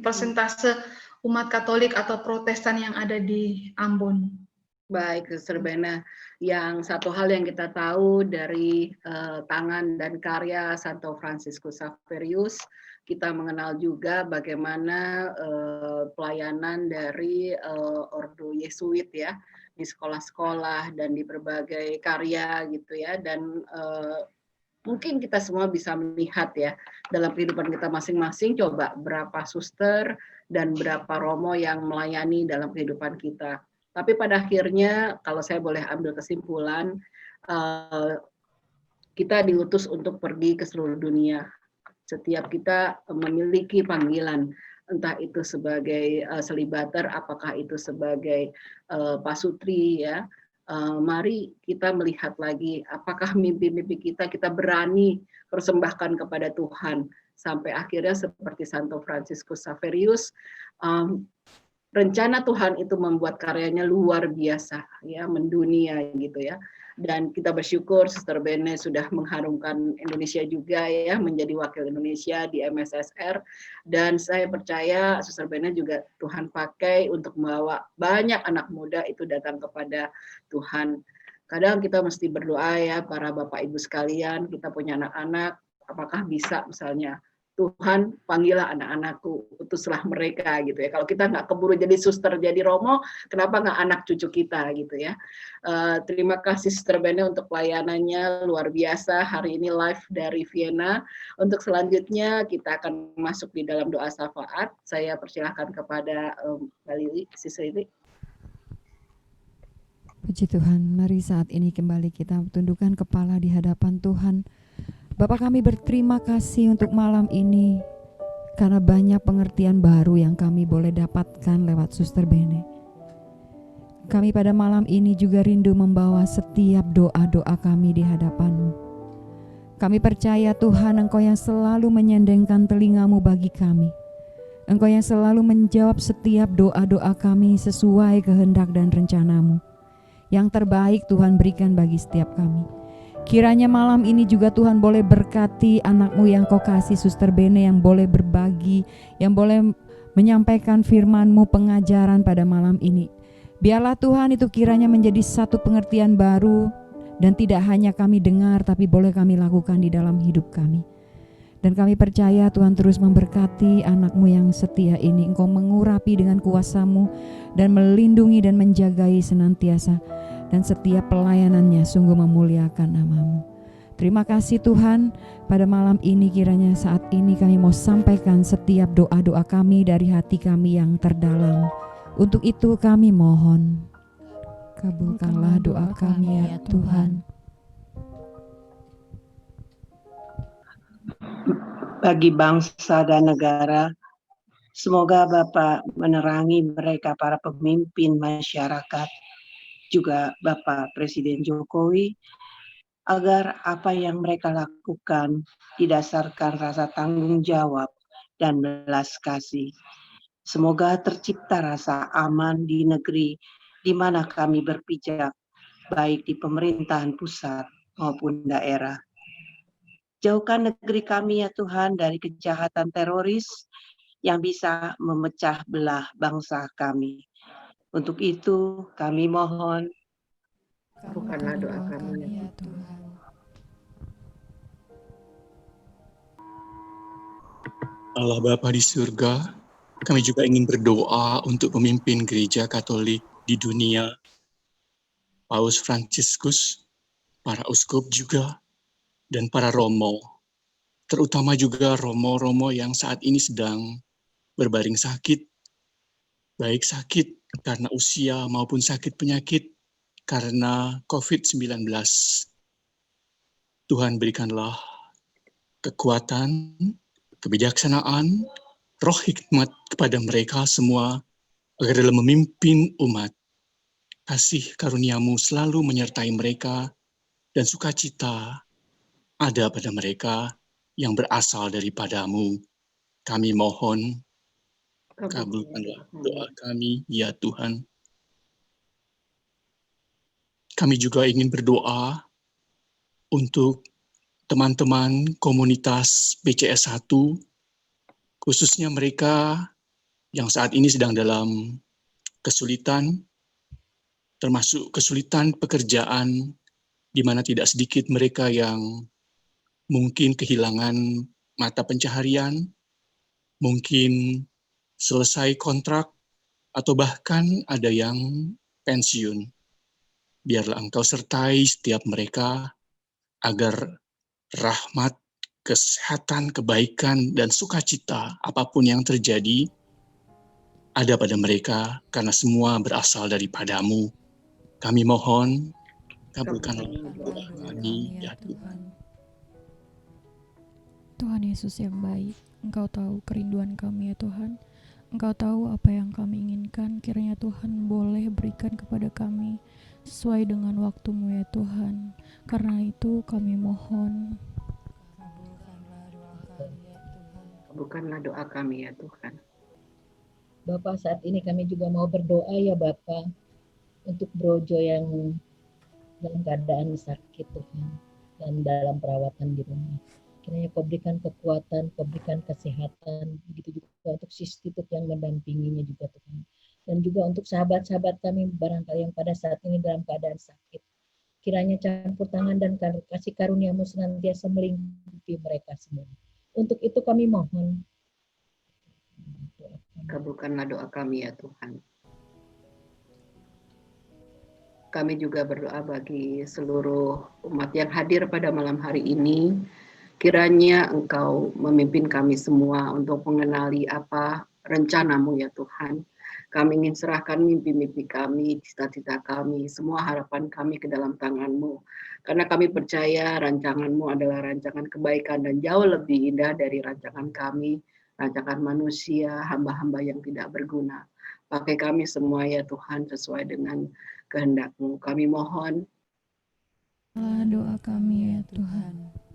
persentase umat Katolik atau Protestan yang ada di Ambon. Baik, Suster Bena. Yang satu hal yang kita tahu dari tangan dan karya Santo Fransiskus Xaverius, kita mengenal juga bagaimana pelayanan dari Ordo Yesuit ya, di sekolah-sekolah dan di berbagai karya gitu ya, dan mungkin kita semua bisa melihat ya dalam kehidupan kita masing-masing, coba berapa suster dan berapa romo yang melayani dalam kehidupan kita. Tapi pada akhirnya kalau saya boleh ambil kesimpulan, kita diutus untuk pergi ke seluruh dunia. Setiap kita memiliki panggilan, entah itu sebagai selibater, apakah itu sebagai pasutri ya. Mari kita melihat lagi apakah mimpi-mimpi kita berani persembahkan kepada Tuhan sampai akhirnya seperti Santo Fransiskus Xaverius, rencana Tuhan itu membuat karyanya luar biasa ya, mendunia gitu ya. Dan kita bersyukur Suster Bene sudah mengharumkan Indonesia juga ya, menjadi wakil Indonesia di MSSR, dan saya percaya Suster Bene juga Tuhan pakai untuk membawa banyak anak muda itu datang kepada Tuhan. Kadang kita mesti berdoa ya para Bapak Ibu sekalian, kita punya anak-anak, apakah bisa misalnya Tuhan panggillah anak-anakku, utuslah mereka gitu ya. Kalau kita nggak keburu jadi suster, jadi romo, kenapa nggak anak cucu kita gitu ya. Terima kasih Suster Bene untuk pelayanannya luar biasa hari ini live dari Vienna. Untuk selanjutnya kita akan masuk di dalam doa syafaat. Saya persilahkan kepada Mbak Lili, Sis Lili. Puji Tuhan, mari saat ini kembali kita tundukkan kepala di hadapan Tuhan. Bapak, kami berterima kasih untuk malam ini karena banyak pengertian baru yang kami boleh dapatkan lewat Suster Bene. Kami pada malam ini juga rindu membawa setiap doa-doa kami di hadapan-Mu. Kami percaya Tuhan, Engkau yang selalu menyendengkan telinga-Mu bagi kami. Engkau yang selalu menjawab setiap doa-doa kami sesuai kehendak dan rencana-Mu. Yang terbaik Tuhan berikan bagi setiap kami. Kiranya malam ini juga Tuhan boleh berkati anak-Mu yang Kau kasih, Suster Bene, yang boleh berbagi, yang boleh menyampaikan firman-Mu, pengajaran pada malam ini. Biarlah Tuhan itu kiranya menjadi satu pengertian baru, dan tidak hanya kami dengar, tapi boleh kami lakukan di dalam hidup kami. Dan kami percaya Tuhan terus memberkati anak-Mu yang setia ini. Engkau mengurapi dengan kuasa-Mu dan melindungi dan menjagai senantiasa. dan setiap pelayanannya sungguh memuliakan nama-Mu. Terima kasih Tuhan, pada malam ini kiranya saat ini kami mau sampaikan setiap doa-doa kami dari hati kami yang terdalam. Untuk itu kami mohon, kabulkanlah doa kami ya Tuhan. Bagi bangsa dan negara, semoga Bapak menerangi mereka para pemimpin masyarakat, juga Bapak Presiden Jokowi, agar apa yang mereka lakukan didasarkan rasa tanggung jawab dan belas kasih. Semoga tercipta rasa aman di negeri di mana kami berpijak, baik di pemerintahan pusat maupun daerah. Jauhkan negeri kami ya Tuhan dari kejahatan teroris yang bisa memecah belah bangsa kami. Untuk itu kami mohon, Bukanlah doa kami ya Tuhan. Allah Bapa di surga, kami juga ingin berdoa untuk pemimpin gereja Katolik di dunia, Paus Fransiskus, para uskup juga, dan para romo, terutama juga romo-romo yang saat ini sedang berbaring sakit, baik sakit karena usia maupun sakit penyakit karena COVID-19. Tuhan berikanlah kekuatan, kebijaksanaan, roh hikmat kepada mereka semua agar dalam memimpin umat, kasih karunia-Mu selalu menyertai mereka dan sukacita ada pada mereka yang berasal daripada-Mu. Kami mohon, kabulkanlah doa kami, ya Tuhan. Kami juga ingin berdoa untuk teman-teman komunitas BCS 1, khususnya mereka yang saat ini sedang dalam kesulitan, termasuk kesulitan pekerjaan, di mana tidak sedikit mereka yang mungkin kehilangan mata pencaharian, mungkin selesai kontrak, atau bahkan ada yang pensiun. Biarlah Engkau sertai setiap mereka agar rahmat, kesehatan, kebaikan, dan sukacita apapun yang terjadi ada pada mereka karena semua berasal daripada-Mu. Kami mohon, kabulkanlah doa kami, ya Tuhan. Tuhan Yesus yang baik, Engkau tahu kerinduan kami ya Tuhan. Engkau tahu apa yang kami inginkan, kiranya Tuhan boleh berikan kepada kami sesuai dengan waktu-Mu ya Tuhan. Karena itu kami mohon, Bukanlah doa kami ya Tuhan. Bapak, saat ini kami juga mau berdoa ya Bapak, untuk Brojo yang dalam keadaan sakit Tuhan, dan dalam perawatan di rumah. Kiranya Kau berikan kekuatan, Kau berikan kesehatan, begitu juga untuk substitut yang mendampinginya juga Tuhan. Dan juga untuk sahabat-sahabat kami barangkali yang pada saat ini dalam keadaan sakit. Kiranya campur tangan dan kasih karunia-Mu senantiasa melingkupi mereka semua. Untuk itu kami mohon. Kabulkanlah doa kami ya Tuhan. Kami juga berdoa bagi seluruh umat yang hadir pada malam hari ini. Kiranya Engkau memimpin kami semua untuk mengenali apa rencana-Mu ya Tuhan. Kami ingin serahkan mimpi-mimpi kami, cita-cita kami, semua harapan kami ke dalam tangan-Mu. Karena kami percaya rancangan-Mu adalah rancangan kebaikan dan jauh lebih indah dari rancangan kami, rancangan manusia, hamba-hamba yang tidak berguna. Pakai kami semua ya Tuhan sesuai dengan kehendak-Mu. Kami mohon. doa kami ya Tuhan.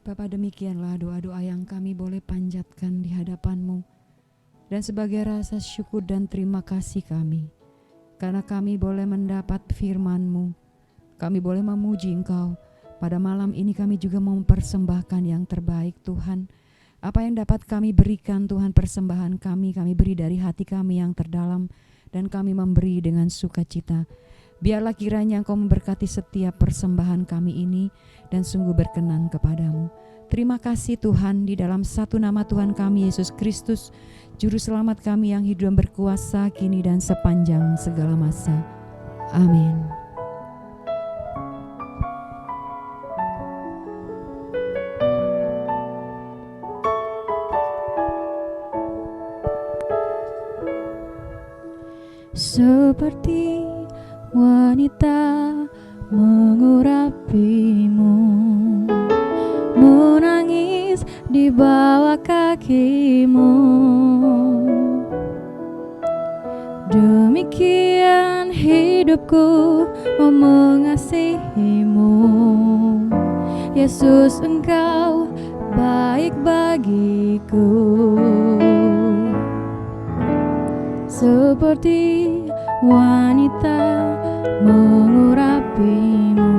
Bapa, demikianlah doa-doa yang kami boleh panjatkan di hadapan-Mu. Dan sebagai rasa syukur dan terima kasih kami, karena kami boleh mendapat firman-Mu, kami boleh memuji Engkau. Pada malam ini kami juga mau mempersembahkan yang terbaik Tuhan. Apa yang dapat kami berikan Tuhan, persembahan kami beri dari hati kami yang terdalam, dan kami memberi dengan sukacita. Biarlah kiranya Engkau memberkati setiap persembahan kami ini dan sungguh berkenan kepadamu. Terima kasih Tuhan, di dalam satu nama Tuhan kami Yesus Kristus, Juru selamat kami yang hidup dan berkuasa kini dan sepanjang segala masa. Amin. Seperti wanita mengurapimu, menangis di bawah kakimu. Demikian hidupku mau mengasihimu. Yesus, Engkau baik bagiku. Seperti wanita mengurapimu,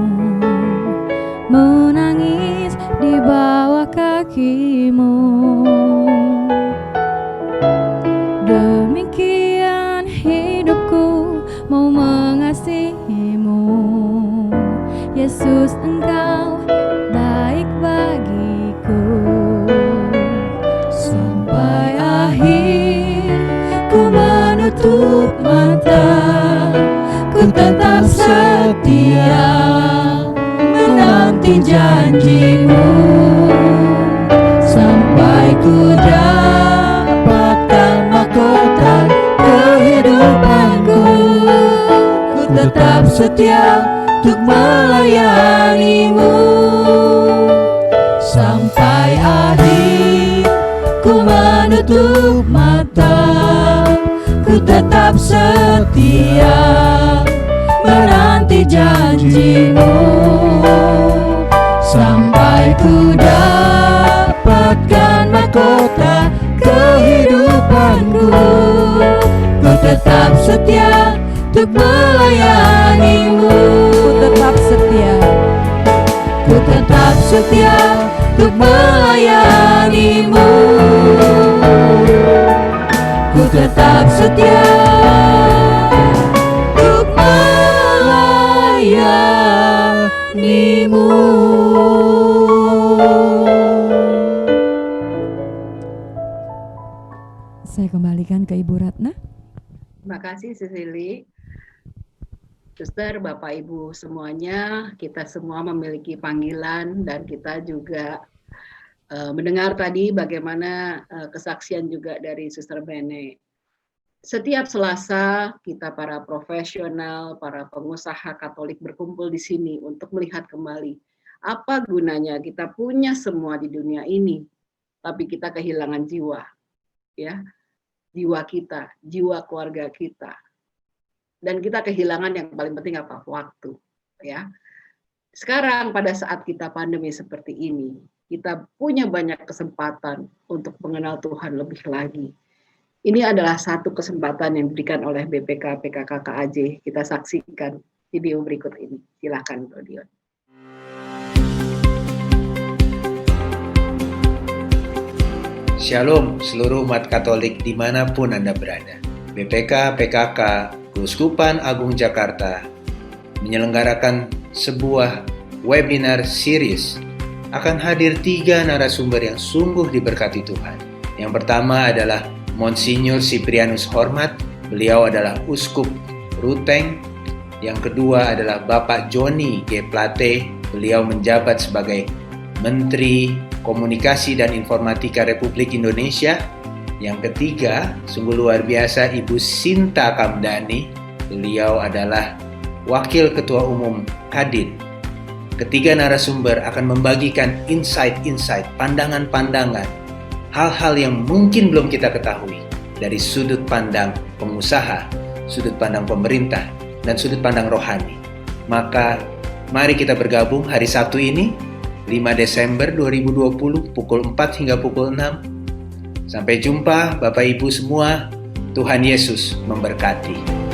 menangis di bawah kakimu. Demikian hidupku mau mengasihimu. Yesus, Engkau baik bagiku. Sampai akhir ku menutup mata, ku tetap setia menanti janjimu. Sampai ku dapatkan mahkota kehidupanku, ku tetap setia untuk melayanimu. Sampai akhir ku menutup mata, ku tetap setia menanti janjimu. Sampai ku dapatkan mahkota kehidupanku, ku tetap setia untuk melayanimu. Ku tetap setia, ku tetap setia untuk melayanimu. Ku tetap setia untuk melayanimu. Saya kembalikan ke Ibu Ratna. Terima kasih Sisili. Suster, Bapak Ibu semuanya, kita semua memiliki panggilan dan kita juga mendengar tadi bagaimana kesaksian juga dari Suster Bene. Setiap Selasa kita para profesional, para pengusaha Katolik berkumpul di sini untuk melihat kembali apa gunanya kita punya semua di dunia ini, tapi kita kehilangan jiwa, ya, jiwa kita, jiwa keluarga kita. Dan kita kehilangan yang paling penting apa? Waktu, ya. Sekarang pada saat kita pandemi seperti ini, kita punya banyak kesempatan untuk mengenal Tuhan lebih lagi. Ini adalah satu kesempatan yang diberikan oleh BPK PKK KAJ. Kita saksikan video berikut ini. Silakan, Bro Dion. Shalom seluruh umat Katolik dimanapun Anda berada. BPK PKK Keuskupan Agung Jakarta menyelenggarakan sebuah webinar series. Akan hadir 3 narasumber yang sungguh diberkati Tuhan. Yang pertama adalah Monsinyur Siprianus Hormat, beliau adalah Uskup Ruteng. Yang kedua adalah Bapak Joni G. Plate, beliau menjabat sebagai Menteri Komunikasi dan Informatika Republik Indonesia. Yang ketiga, sungguh luar biasa, Ibu Sinta Kamdani, beliau adalah Wakil Ketua Umum Kadin. Ketiga narasumber akan membagikan insight-insight, pandangan-pandangan, hal-hal yang mungkin belum kita ketahui dari sudut pandang pengusaha, sudut pandang pemerintah, dan sudut pandang rohani. Maka mari kita bergabung hari Sabtu ini, 5 Desember 2020, pukul 4 hingga pukul 6. Sampai jumpa Bapak Ibu semua, Tuhan Yesus memberkati.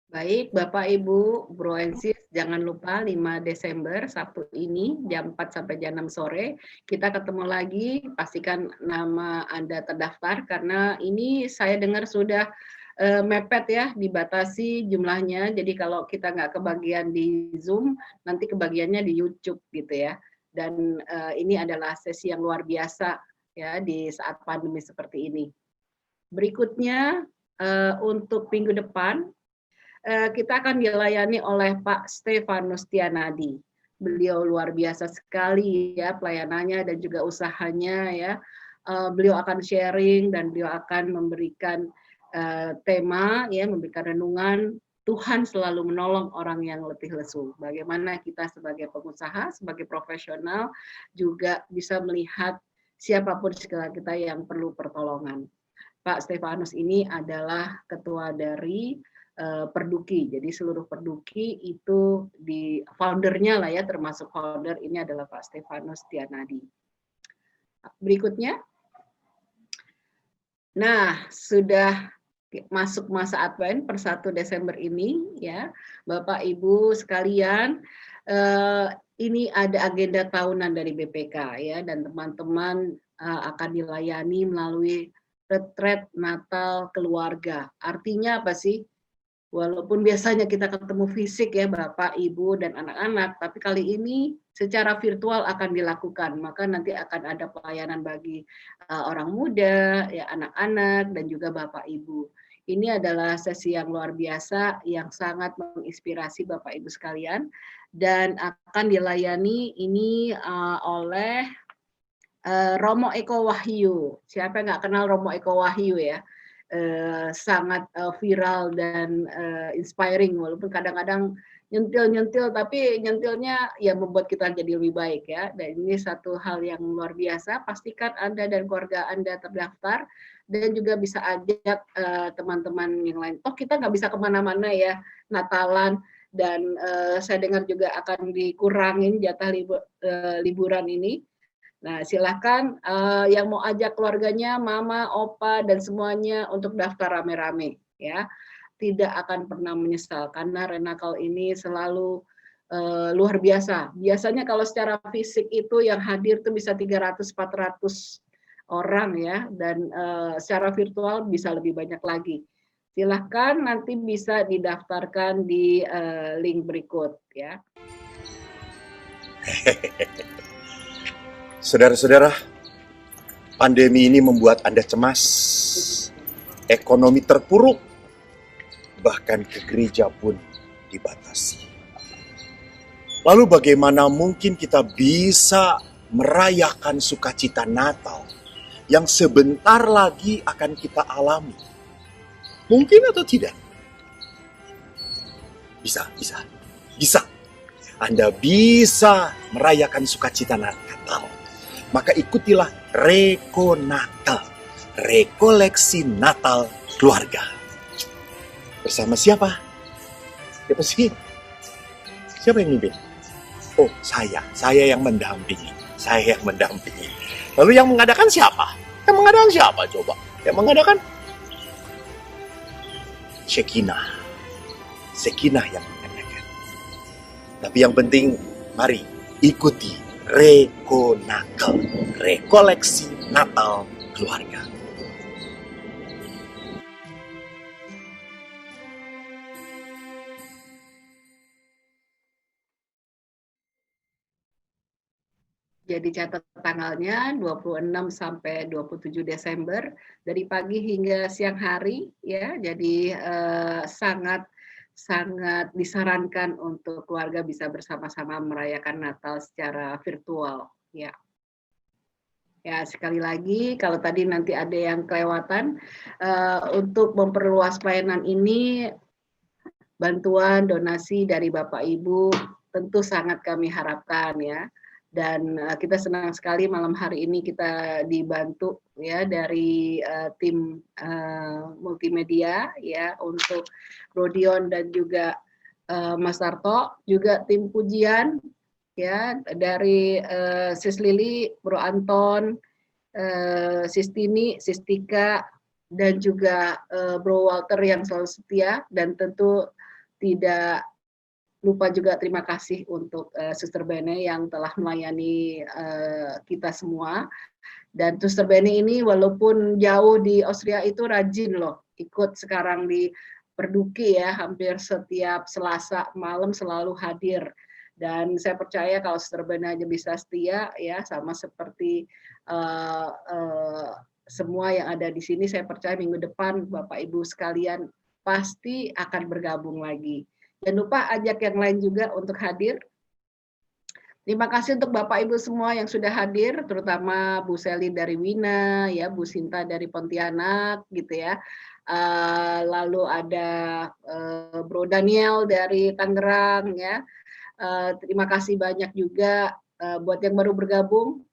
Baik, Bapak Ibu, Bro and Sis, jangan lupa 5 Desember Sabtu ini jam 4 sampai jam 6 sore kita ketemu lagi. Pastikan nama Anda terdaftar karena ini saya dengar sudah mepet ya, dibatasi jumlahnya. Jadi kalau kita nggak kebagian di Zoom, nanti kebagiannya di YouTube gitu ya. Dan ini adalah sesi yang luar biasa ya di saat pandemi seperti ini. Berikutnya untuk minggu depan kita akan dilayani oleh Pak Stefanus Tianadi. Beliau luar biasa sekali ya pelayanannya dan juga usahanya ya. Beliau akan sharing dan beliau akan memberikan tema ya, memberikan renungan Tuhan selalu menolong orang yang letih lesu. Bagaimana kita sebagai pengusaha, sebagai profesional juga bisa melihat siapapun sekitar kita yang perlu pertolongan. Pak Stefanus ini adalah ketua dari Perduki. Jadi seluruh Perduki itu di foundernya lah ya, termasuk founder ini adalah Pak Stefanus Tianadi. Berikutnya. Nah, sudah masuk masa Advent per 1 Desember ini ya. Bapak Ibu sekalian, ini ada agenda tahunan dari BPK ya, dan teman-teman akan dilayani melalui retret Natal keluarga. Artinya apa sih? Walaupun biasanya kita ketemu fisik ya Bapak, Ibu, dan anak-anak, tapi kali ini secara virtual akan dilakukan. Maka nanti akan ada pelayanan bagi orang muda, ya anak-anak, dan juga Bapak, Ibu. Ini adalah sesi yang luar biasa, yang sangat menginspirasi Bapak, Ibu sekalian, dan akan dilayani ini oleh Romo Eko Wahyu. Siapa yang nggak kenal Romo Eko Wahyu ya? Sangat viral dan inspiring, walaupun kadang-kadang nyentil-nyentil, tapi nyentilnya ya membuat kita jadi lebih baik ya. Dan ini satu hal yang luar biasa. Pastikan Anda dan keluarga Anda terdaftar dan juga bisa ajak teman-teman yang lain. Toh kita nggak bisa kemana-mana ya Natalan, dan saya dengar juga akan dikurangin jatah liburan ini. Nah, silahkan yang mau ajak keluarganya, mama, opa, dan semuanya untuk daftar rame-rame ya. Tidak akan pernah menyesal karena Renakal ini selalu luar biasa. Biasanya kalau secara fisik itu yang hadir tuh bisa 300-400 orang ya, dan secara virtual bisa lebih banyak lagi. Silahkan nanti bisa didaftarkan di link berikut ya. Saudara-saudara, pandemi ini membuat Anda cemas, ekonomi terpuruk, bahkan ke gereja pun dibatasi. Lalu bagaimana mungkin kita bisa merayakan sukacita Natal yang sebentar lagi akan kita alami? Mungkin atau tidak? Bisa. Anda bisa merayakan sukacita Natal. Maka ikutilah Reko Natal, rekoleksi Natal keluarga. Bersama siapa? Siapa sih? Siapa yang mimpin? Oh, saya yang mendampingi. Lalu yang mengadakan siapa? Yang mengadakan siapa coba? Yang mengadakan Shekinah yang mengadakan. Tapi yang penting, mari ikuti Reko Natal, rekoleksi Natal keluarga. Jadi catat tanggalnya 26 sampai 27 Desember dari pagi hingga siang hari ya. Jadi sangat disarankan untuk keluarga bisa bersama-sama merayakan Natal secara virtual ya. Ya, sekali lagi kalau tadi nanti ada yang kelewatan, untuk memperluas pelayanan ini bantuan donasi dari Bapak Ibu tentu sangat kami harapkan ya. Dan kita senang sekali malam hari ini kita dibantu ya dari tim multimedia ya, untuk Rodion dan juga Mas Tarto, juga tim pujian ya dari Sis Lili, Bro Anton, Sis Tini, Sis Tika, dan juga Bro Walter yang selalu setia, dan tentu tidak lupa juga terima kasih untuk Suster Bene yang telah melayani kita semua. Dan Suster Bene ini walaupun jauh di Austria itu rajin loh ikut sekarang di Perduki ya, hampir setiap Selasa malam selalu hadir. Dan saya percaya kalau Suster Bena aja bisa setia ya, sama seperti semua yang ada di sini, saya percaya minggu depan Bapak Ibu sekalian pasti akan bergabung lagi. Jangan lupa ajak yang lain juga untuk hadir. Terima kasih untuk Bapak Ibu semua yang sudah hadir, terutama Bu Selin dari Wina, ya, Bu Sinta dari Pontianak, gitu ya. Lalu ada Bro Daniel dari Tangerang, ya. Terima kasih banyak juga buat yang baru bergabung.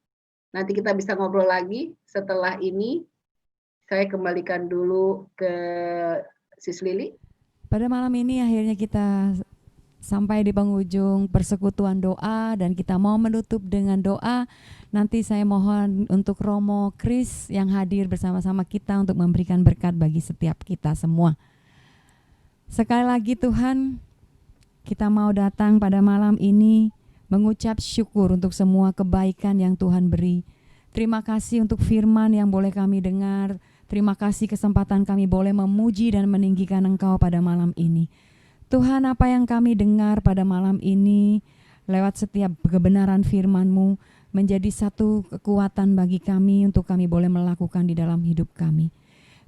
Nanti kita bisa ngobrol lagi setelah ini. Saya kembalikan dulu ke Sis Lili. Pada malam ini akhirnya kita sampai di penghujung persekutuan doa dan kita mau menutup dengan doa. Nanti saya mohon untuk Romo Kris yang hadir bersama-sama kita untuk memberikan berkat bagi setiap kita semua. Sekali lagi Tuhan, kita mau datang pada malam ini mengucap syukur untuk semua kebaikan yang Tuhan beri. Terima kasih untuk firman yang boleh kami dengar. Terima kasih kesempatan kami boleh memuji dan meninggikan Engkau pada malam ini. Tuhan, apa yang kami dengar pada malam ini lewat setiap kebenaran firman-Mu menjadi satu kekuatan bagi kami untuk kami boleh melakukan di dalam hidup kami.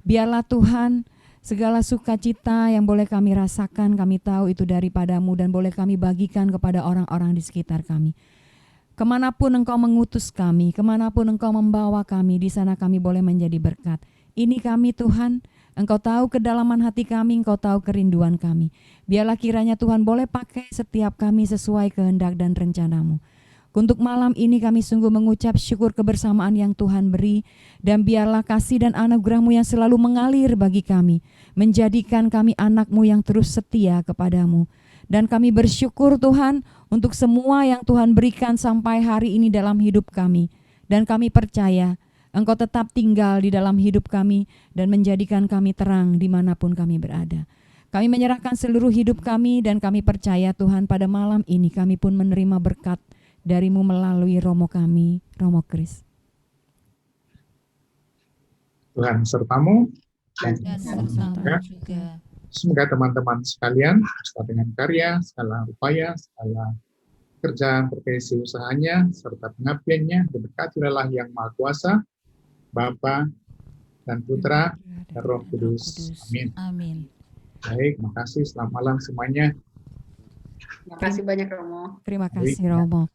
Biarlah Tuhan, segala sukacita yang boleh kami rasakan, kami tahu itu daripada-Mu dan boleh kami bagikan kepada orang-orang di sekitar kami. Kemanapun Engkau mengutus kami, kemanapun Engkau membawa kami, di sana kami boleh menjadi berkat. Ini kami Tuhan, Engkau tahu kedalaman hati kami, Engkau tahu kerinduan kami. Biarlah kiranya Tuhan boleh pakai setiap kami sesuai kehendak dan rencana-Mu. Untuk malam ini kami sungguh mengucap syukur kebersamaan yang Tuhan beri, dan biarlah kasih dan anugerah-Mu yang selalu mengalir bagi kami, menjadikan kami anak-Mu yang terus setia kepada-Mu. Dan kami bersyukur Tuhan untuk semua yang Tuhan berikan sampai hari ini dalam hidup kami. Dan kami percaya Engkau tetap tinggal di dalam hidup kami dan menjadikan kami terang dimanapun kami berada. Kami menyerahkan seluruh hidup kami dan kami percaya Tuhan pada malam ini kami pun menerima berkat dari-Mu melalui Romo kami, Romo Kris. Tuhan sertamu dan juga. Semoga teman-teman sekalian beserta dengan karya, segala upaya, segala kerja profesi usahanya, serta pengabdiannya diberkati oleh Allah yang Maha Kuasa, Bapa dan Putra dan Roh Kudus. Amin. Amin. Baik, makasih. Selamat malam semuanya. Terima kasih banyak Romo. Terima kasih Romo.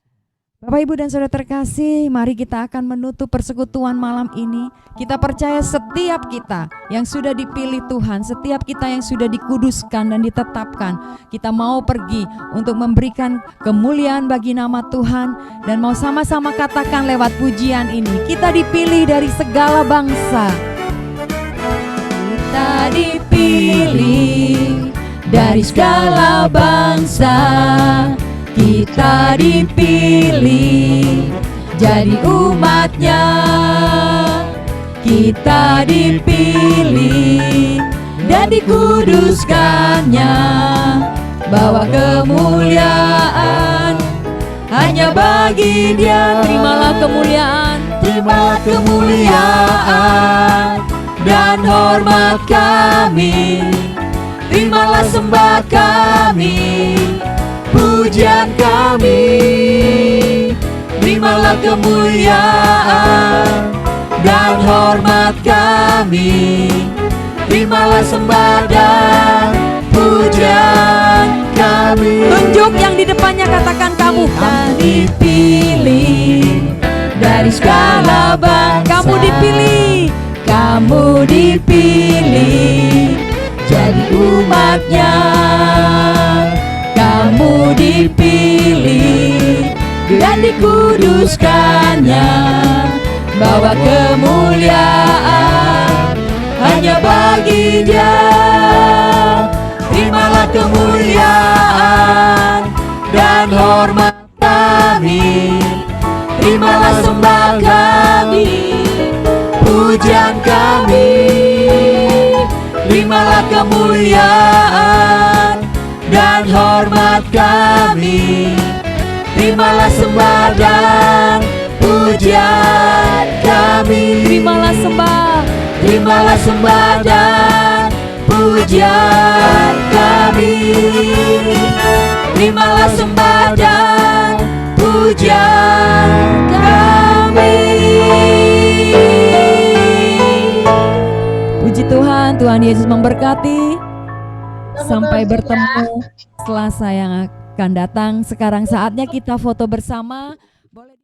Bapak Ibu dan Saudara terkasih, mari kita akan menutup persekutuan malam ini. Kita percaya setiap kita yang sudah dipilih Tuhan, setiap kita yang sudah dikuduskan dan ditetapkan, kita mau pergi untuk memberikan kemuliaan bagi nama Tuhan dan mau sama-sama katakan lewat pujian ini, kita dipilih dari segala bangsa. Kita dipilih dari segala bangsa. Kita dipilih jadi umat-Nya. Kita dipilih dan dikuduskan-Nya. Bawa kemuliaan hanya bagi Dia. Terimalah kemuliaan, terimalah kemuliaan dan hormat kami. Terimalah sembah kami, pujian kami. Terimalah kemuliaan dan hormat kami. Terimalah sembah dan pujian kami. Tunjuk yang di depannya, katakan kamu. Kamu dipilih dari segala bangsa. Kamu dipilih, kamu dipilih jadi umat-Nya. Kamu dipilih dan dikuduskan-Nya. Bawa kemuliaan hanya bagi Dia. Terimalah kemuliaan dan hormat kami. Terimalah sembah kami, pujian kami. Terimalah kemuliaan dan hormat kami. Terimalah sembah dan pujian kami. Terimalah sembah dan pujian kami. Terimalah sembah dan pujian kami. Puji Tuhan, Tuhan Yesus memberkati. Sampai bertemu Selasa yang akan datang. Sekarang saatnya kita foto bersama. Boleh